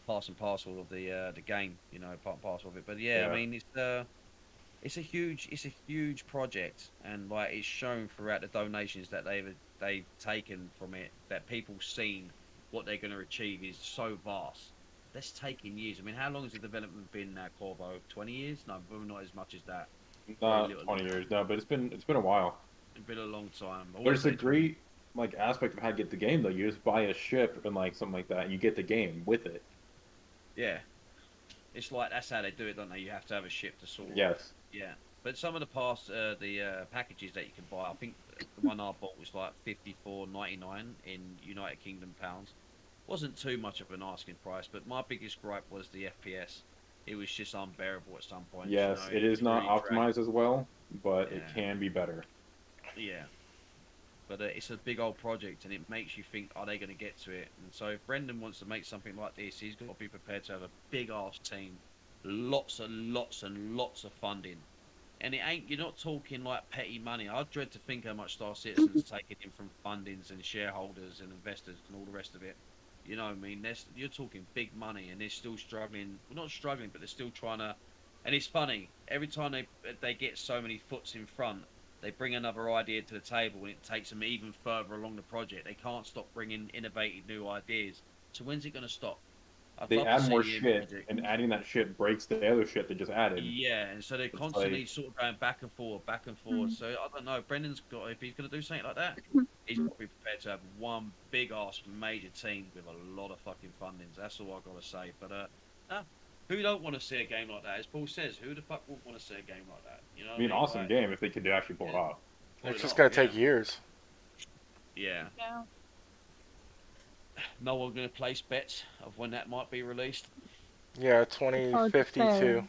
S1: pass and parcel of the game. Part and parcel of it. But yeah,
S2: Yeah.
S1: I mean, it's a huge project, and like it's shown throughout the donations that they've taken from it that people seen what they're going to achieve is so vast. That's taking years. I mean, how long has the development been now, Corvo? 20 years? No, probably not as much as that. Probably a
S2: Not
S1: little.
S2: 20 years, no, but it's been a while.
S1: It's been a long time. I
S2: But
S1: want to
S2: it's a
S1: say 20.
S2: great like aspect of how to get the game though. You just buy a ship and like something like that, and you get the game with it.
S1: Yeah, it's like that's how they do it, don't they? You have to have a ship to sort of.
S2: Yes.
S1: Yeah, but some of the past packages that you can buy, I think the one I bought was like 54.99 in United Kingdom pounds. Wasn't too much of an asking price, but my biggest gripe was the FPS. It was just unbearable at some points. You know,
S2: Yes, it is
S1: it
S2: not
S1: really dragged.
S2: optimized as well, but it
S1: Yeah,
S2: can be better.
S1: yeah. But it's a big old project, and it makes you think, are they going to get to it? And so, if Brendan wants to make something like this, he's got to be prepared to have a big ass team, lots and lots and lots of funding. And it ain't, you're not talking like petty money. I dread to think how much Star Citizen's taking in from fundings and shareholders and investors and all the rest of it. You know what I mean? You're talking big money, and they're still struggling. Well, not struggling, but they're still trying to. And it's funny, every time they get so many foots in front, they bring another idea to the table, and it takes them even further along the project. They can't stop bringing innovative new ideas. So when's it going to stop? I'd
S2: They
S1: love to
S2: add more
S1: see the end
S2: shit,
S1: project.
S2: and adding that shit breaks the other shit they just added.
S1: Yeah, and so they're
S2: It's
S1: constantly
S2: like,
S1: sort of going back and forth, back and forth. So I don't know. Brendan's got, if he's going to do something like that, he's got to be prepared to have one big ass major team with a lot of fucking fundings. That's all I've got to say. But nah, who don't want to see a game like that? As Paul says, who the fuck would want to see a game like that? You know
S2: it'd
S1: what
S2: be
S1: I
S2: an
S1: mean?
S2: awesome
S1: Like,
S2: game if they could actually pull it
S1: yeah,
S2: off.
S1: pull
S3: It's
S1: it
S3: just
S1: off.
S3: gonna
S1: Yeah,
S3: take years.
S1: yeah.
S4: Yeah.
S1: No one going to place bets of when that might be released.
S3: Yeah,
S4: It's hard to say.
S3: 2052.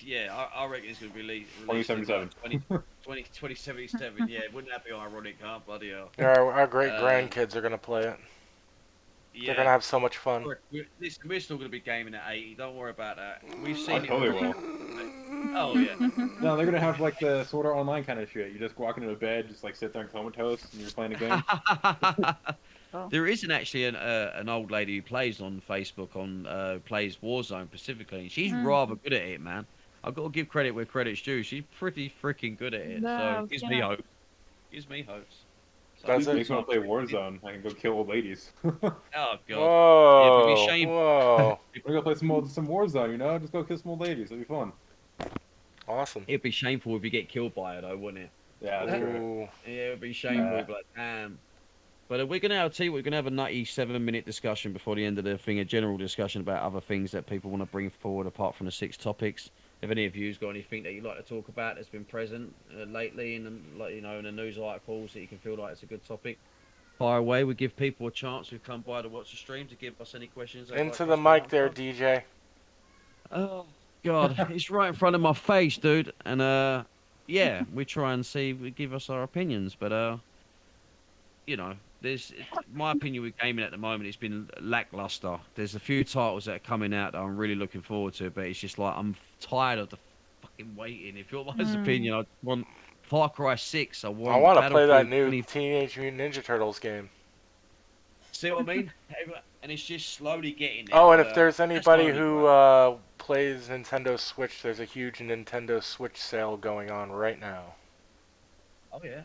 S1: Yeah, I reckon it's going to be released in
S2: 2077.
S1: 2077. Yeah, wouldn't that be ironic, huh? Bloody hell.
S3: Our great
S1: Uh,
S3: grandkids are gonna play it. They're gonna
S1: yeah.
S3: have so much fun.
S1: Listen, we're still going to be gaming at 80. Don't worry about that. We've
S2: I
S1: seen it
S2: totally
S1: all.
S2: will.
S1: Oh, yeah.
S2: No, they're gonna have like the Sword Art Online kind of shit. You just walk into bed, just like sit there and comatose, and you're playing a game.
S4: Oh.
S1: There isn't actually an old lady who plays on Facebook plays Warzone specifically, and she's
S4: Mm.
S1: rather good at it, man. I've got to give credit where credit's due. She's pretty freaking good at it, so
S4: Yeah,
S1: it gives
S4: I've
S1: me
S4: seen it.
S1: hope. Gives me hopes. So
S3: Does it?
S1: good
S2: Makes me want
S1: times.
S2: to play Warzone. I can go kill old ladies. I'm
S1: Oh god, it'd be a
S3: Whoa,
S1: shame.
S3: whoa.
S2: gonna go play some Warzone. You know, just go kill some old ladies. It'll be fun.
S3: Awesome.
S1: It'd be shameful if you get killed by it, though, wouldn't it?
S2: Yeah, that's true.
S3: Ooh.
S1: Yeah, it'd be shameful. It'd be like, damn. But we're gonna have, we're gonna have a nutty 7 minute discussion before the end of the thing, a general discussion about other things that people want to bring forward apart from the 6 topics. If any of you's got anything that you'd like to talk about that's been present lately in the, like, you know, in the news articles that you can feel like it's a good topic, fire away. We give people a chance who come by to watch the stream to give us any questions they'd
S3: Into
S1: like
S3: the
S1: us to
S3: mic there,
S1: answer.
S3: DJ.
S1: Oh God, it's right in front of my face, dude. And yeah, we try and see, we give us our opinions, but you know, there's my opinion with gaming at the moment. It's been lackluster. There's a few titles that are coming out that I'm really looking forward to, but it's just like I'm tired of the fucking waiting. If you're my opinion, I want Far Cry 6. I
S3: I
S1: want
S3: want to play that
S1: Battlefield
S3: new
S1: 20.
S3: Teenage Mutant Ninja Turtles game.
S1: See what I mean? And it's just slowly getting there.
S3: Oh, and
S1: But
S3: if there's
S1: that's my
S3: anybody
S1: only
S3: who
S1: gripe.
S3: plays Nintendo Switch, there's a huge Nintendo Switch sale going on right now
S1: Oh yeah.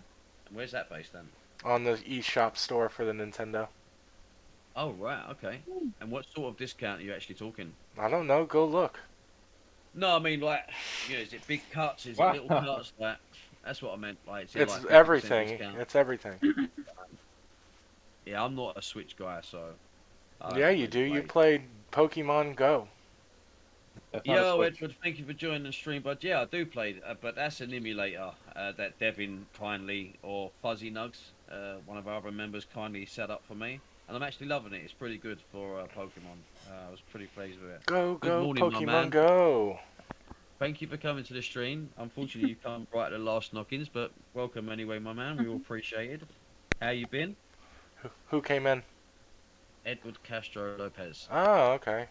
S1: And where's that based then?
S3: on the eShop store for the Nintendo.
S1: Oh right, okay. And what sort of discount are you actually talking?
S3: I don't know. Go look.
S1: No, I mean like, you know, is it big cuts? Is it
S2: Wow.
S1: little cuts? Like, that's what I meant. Like, is it
S3: It's
S1: like 50%
S3: everything.
S1: discount?
S3: It's everything.
S1: Yeah, I'm not a Switch guy, so I
S3: Yeah,
S1: haven't
S3: you
S1: really
S3: do. You
S1: played.
S3: played Pokemon Go.
S2: That's not a
S1: Yo,
S2: Switch.
S1: Edward, thank you for joining the stream. But yeah, I do play, but that's an emulator that Devin kindly, or Fuzzy Nugs, one of our other members, kindly set up for me, and I'm actually loving it. It's pretty good for Pokemon. I was pretty pleased with it.
S3: Go,
S1: Good
S3: go,
S1: morning, my
S3: Pokemon
S1: man.
S3: Go.
S1: Thank you for coming to the stream. Unfortunately, you come right at the last knockings, but welcome anyway, my man. We all appreciate it. How you been?
S3: Who came in?
S1: Edward Castro Lopez.
S3: Oh, okay.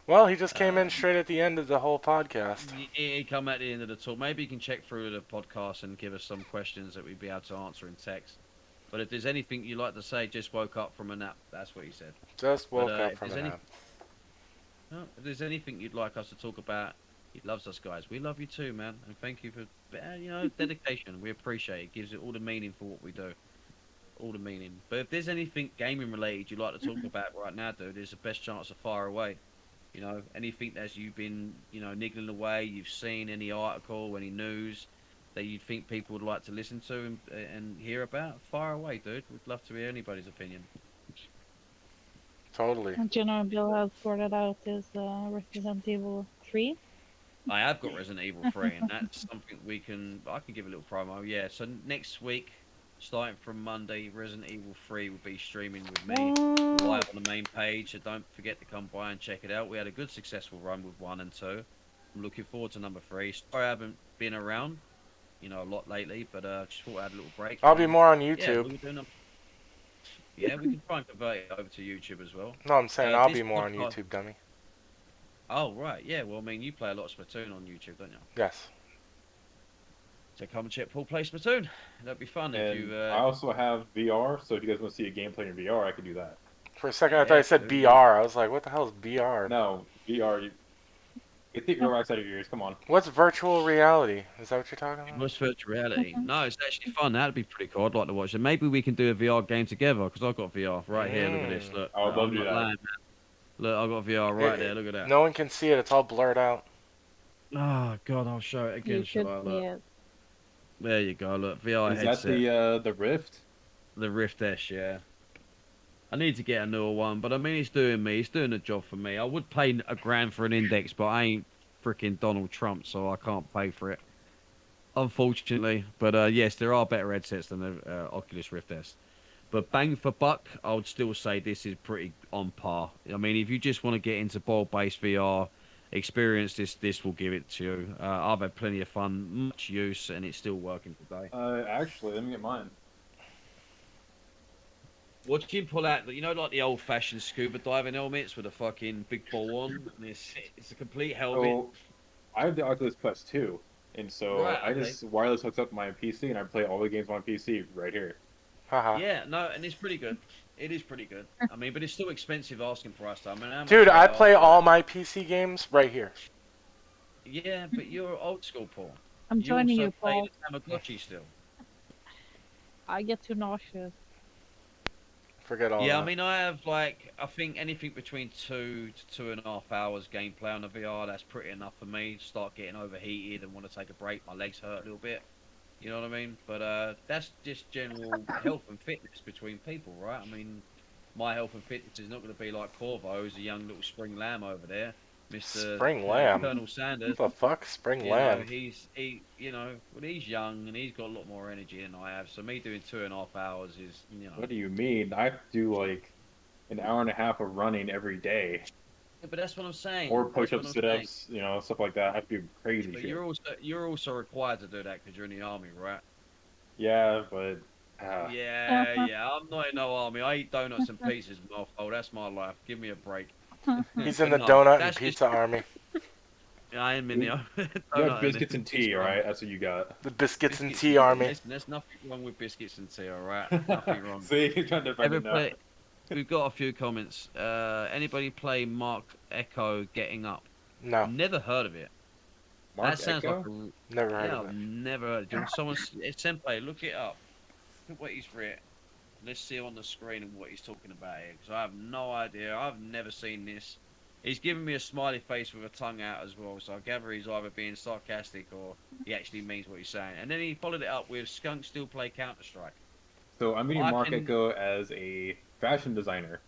S3: Well, he just came in
S1: Um,
S3: straight at the end of the whole podcast.
S1: he come at the end of the talk. Maybe you can check through the podcast and give us some questions that we'd be able to answer in text. But if there's anything you'd like to say, just woke up from a nap. That's what he said.
S3: Just woke
S1: But
S3: up
S1: if
S3: from
S1: there's
S3: a nap.
S1: no, if there's anything you'd like us to talk about, he loves us, guys. We love you too, man. And thank you for dedication. We appreciate it. It gives it all the meaning for what we do. all the meaning. But if there's anything gaming related you'd like to talk about right now, dude, there's the best chance to fire away. You know, anything that you've been, you know, niggling away, you've seen any article, any news that you think people would like to listen to and hear about, fire away, dude. We'd love to hear anybody's opinion.
S3: Totally.
S4: And GenuineBill has sorted out his Resident Evil 3.
S1: I have got Resident Evil 3, and that's something I can give a little promo. Yeah, so next week, starting from Monday, Resident Evil 3 will be streaming with me live on the main page. So don't forget to come by and check it out. We had a good, successful run with 1 and 2. I'm looking forward to number 3. Sorry I haven't been around, you know, a lot lately, but just thought I had a little break.
S3: I'll be more on
S1: Yeah,
S3: YouTube.
S1: we can try and convert it over to YouTube as well.
S3: No, I'm saying I'll
S1: This
S3: be more on
S1: podcast-
S3: YouTube, dummy.
S1: Oh, right, yeah. Well, I mean, you play a lot of Splatoon on YouTube, don't you?
S3: Yes.
S1: So come and check Paul play Splatoon. That'd be fun if
S2: And
S1: you.
S2: I also have VR, so if you guys want to see a gameplay in VR, I can do that.
S3: For a second, I thought
S1: Yeah,
S3: I said
S1: dude.
S3: BR. I was like, what the hell is BR?
S2: No, VR. Get the earwax out of your ears. Come on.
S3: What's virtual reality? Is that what you're talking about?
S1: What's virtual reality? No, it's actually fun. That'd be pretty cool. I'd like to watch it. Maybe we can do a VR game together because I've got VR right here. Look at this. Look.
S2: I would love
S1: I'm
S2: to do
S1: not
S2: that.
S1: lying, man. Look, I've got VR right there. Look at that.
S3: No one can see it. It's all blurred out.
S1: Oh God, I'll show it again.
S4: You should
S1: Shall I?
S4: see
S1: Look.
S4: it.
S1: There you go. Look, VR
S2: Is
S1: headset.
S2: that the Rift?
S1: The Rift S, yeah. I need to get a newer one, but I mean, it's doing me. It's doing the job for me. I would pay $1,000 for an index, but I ain't freaking Donald Trump, so I can't pay for it, unfortunately. But yes, there are better headsets than the Oculus Rift S. But bang for buck, I would still say this is pretty on par. I mean, if you just want to get into ball-based VR, experience this will give it to you. I've had plenty of fun, much use, and it's still working today.
S2: Actually, let me get mine.
S1: Watch him pull out, you know, like the old-fashioned scuba diving helmets with a fucking big ball on. And it's a complete helmet.
S2: So, I have the Oculus Quest 2, and so
S1: Right,
S2: I
S1: okay.
S2: just wireless hooks up my PC, and I play all the games on PC right here.
S3: Haha.
S1: Yeah, no, and it's pretty good. It is pretty good. I mean, but it's still expensive asking price. I mean, how much
S3: Dude,
S1: do they
S3: I play
S1: ask?
S3: all my PC games right here.
S1: Yeah, but you're old school, Paul.
S4: I'm joining you,
S1: play
S4: Paul.
S1: the Tamagotchi still.
S4: I get too nauseous.
S3: Forget all
S1: Yeah,
S3: that.
S1: I mean, I have like I think anything between 2 to 2.5 hours gameplay on the VR. That's pretty enough for me. Start getting overheated and want to take a break. My legs hurt a little bit. You know what I mean? But that's just general health and fitness between people, right? I mean, my health and fitness is not going to be like Corvo, who's a young little spring lamb over there, Mr.
S3: Spring lamb?
S1: Colonel Sanders.
S3: What the fuck? Spring
S1: You know,
S3: lamb?
S1: he's young and he's got a lot more energy than I have. So me doing 2.5 hours is, you know.
S2: What do you mean? I do like an hour and a half of running every day,
S1: Yeah, but that's what I'm saying.
S2: or
S1: That's
S2: push-ups,
S1: what I'm saying.
S2: sit-ups, you know, stuff like that. I have to do crazy
S1: But
S2: shit.
S1: you're also required to do that because you're in the army, right?
S2: Yeah, but
S1: Yeah. I'm not in no army. I eat donuts and pizzas, mofo. That's my life. Give me a break.
S3: He's in the
S1: No,
S3: donut and
S1: that's
S3: pizza army.
S1: I am in the
S2: you
S1: donut
S2: have biscuits and tea,
S1: pizza
S2: right?
S1: army.
S2: That's what you got.
S3: The biscuits and
S1: Biscuits
S3: tea army.
S1: Listen, there's nothing wrong with biscuits and tea, all right? Nothing wrong.
S2: See, you're trying to defend
S1: Ever
S2: it now.
S1: play? We've got a few comments. Anybody play Mark Echo Getting Up?
S3: No,
S1: Never heard of it.
S2: Mark
S1: That sounds
S2: Echo?
S1: like a
S3: never heard
S1: yeah,
S3: of
S1: I've
S3: it.
S1: never heard of it. It's Senpaii, look it up. Look what he's written. Let's see on the screen and what he's talking about here, because I have no idea. I've never seen this. He's giving me a smiley face with a tongue out as well, so I gather he's either being sarcastic or he actually means what he's saying. And then he followed it up with Skunk still play Counter-Strike.
S2: So I'm meeting
S1: I
S2: Mark
S1: can-
S2: Echo as a fashion designer.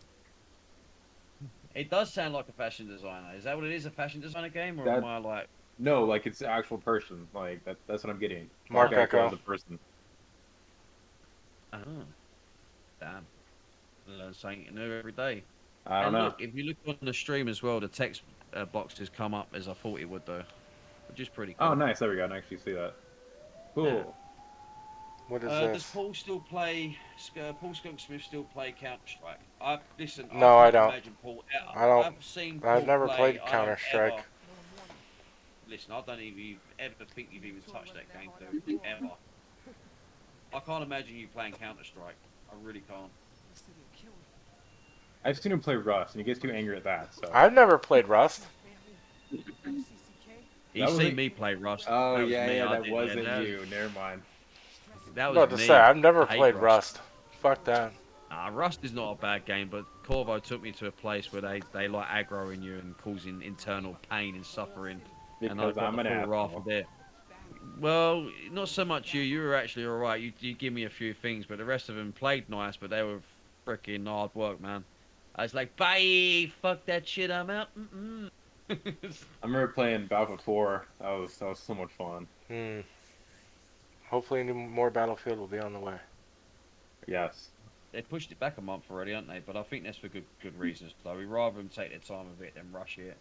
S1: It does sound like a fashion designer. Is that what it is, a fashion designer game? Or
S2: That-
S1: am I like...
S2: No, like it's an actual person. Like that's what I'm getting.
S3: Mark Echo.
S2: as a person.
S1: Oh. Damn. I learn something new every day.
S2: I don't
S1: And
S2: know.
S1: look, if you look on the stream as well, the text boxes come up as I thought it would do, which is pretty cool.
S2: Oh, nice. There we go. I can actually see that. Cool.
S1: Yeah.
S3: What is
S1: Does
S3: this?
S1: Paul still play? Paul Skunk Smith still play Counter Strike? Listen.
S3: No, I don't.
S1: Imagine Paul,
S3: I don't-
S1: I've seen.
S3: I've
S1: Paul
S3: never
S1: play,
S3: played
S1: I don't
S3: Counter-Strike.
S1: ever- Listen, I don't even ever think you've even touched that game, dude. Ever. I can't imagine you playing Counter Strike. I really can't.
S2: I've seen him play Rust, and he gets too angry at that. So.
S3: I've never played Rust.
S1: You
S2: That was
S1: seen
S2: like-
S1: me play Rust.
S2: Oh
S1: That was
S2: yeah,
S1: me,
S2: yeah,
S1: I
S2: that
S1: did,
S2: wasn't
S1: that-
S2: you. Never mind.
S1: That
S3: I
S1: was
S3: was about to
S1: me.
S3: say, I've never
S1: I hate
S3: played Rust. Fuck that.
S1: Rust is not a bad game, but Corvo took me to a place where they like aggroing you and causing internal pain and suffering, and I
S2: Because
S1: got
S2: I'm
S1: the
S2: an
S1: full wrath
S2: asshole.
S1: of it. Well, not so much you. You were actually all right. You give me a few things, but the rest of them played nice, but they were freaking hard work, man. I was like, bye, fuck that shit, I'm out. Mm-mm.
S2: I remember playing Battlefield 4. That was so much fun.
S3: Hmm. Hopefully, more Battlefield will be on the way.
S2: Yes.
S1: They pushed it back a month already, aren't they? But I think that's for good reasons. Though we rather them take their time with it than rush it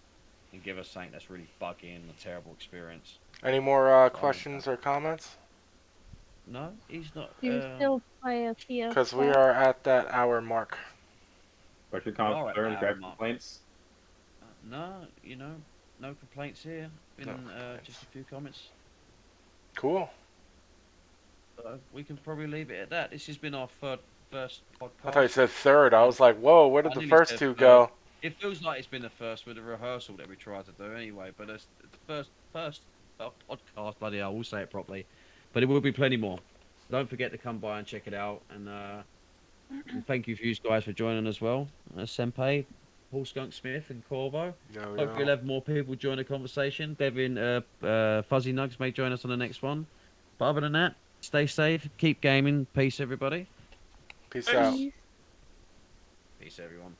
S1: and give us something that's really buggy and a terrible experience.
S3: Any more
S1: So I want that.
S3: questions or comments?
S1: No, he's not.
S4: Do you still play a
S3: Because we
S4: PS5?
S3: are at that hour mark.
S2: Questions,
S1: We
S2: comments,
S1: are at the
S2: concerns,
S1: hour
S2: gripes,
S1: mark.
S2: complaints.
S1: No, no complaints here.
S3: No
S1: Been
S3: complaints.
S1: just a few comments.
S3: Cool.
S1: So we can probably leave it at that. This has been our first
S3: I thought you
S1: podcast.
S3: said third. I was like, whoa, where did
S1: I
S3: the
S1: nearly
S3: first
S1: said
S3: two
S1: third.
S3: go?
S1: It feels like it's been the first with the rehearsal that we tried to do anyway. But it's the first podcast. Bloody hell, we'll say it properly. But there will be plenty more. Don't forget to come by and check it out. And thank you for you guys for joining as well. Senpaii, Paul Skunk Smith, and Corvo.
S3: Yo,
S1: Hopefully, we'll
S3: yo.
S1: have more people join the conversation. Devin, Fuzzy Nugs may join us on the next one. But other than that, stay safe, keep gaming. Peace, everybody.
S3: Peace out.
S1: Peace.
S4: Peace.
S1: Peace, everyone.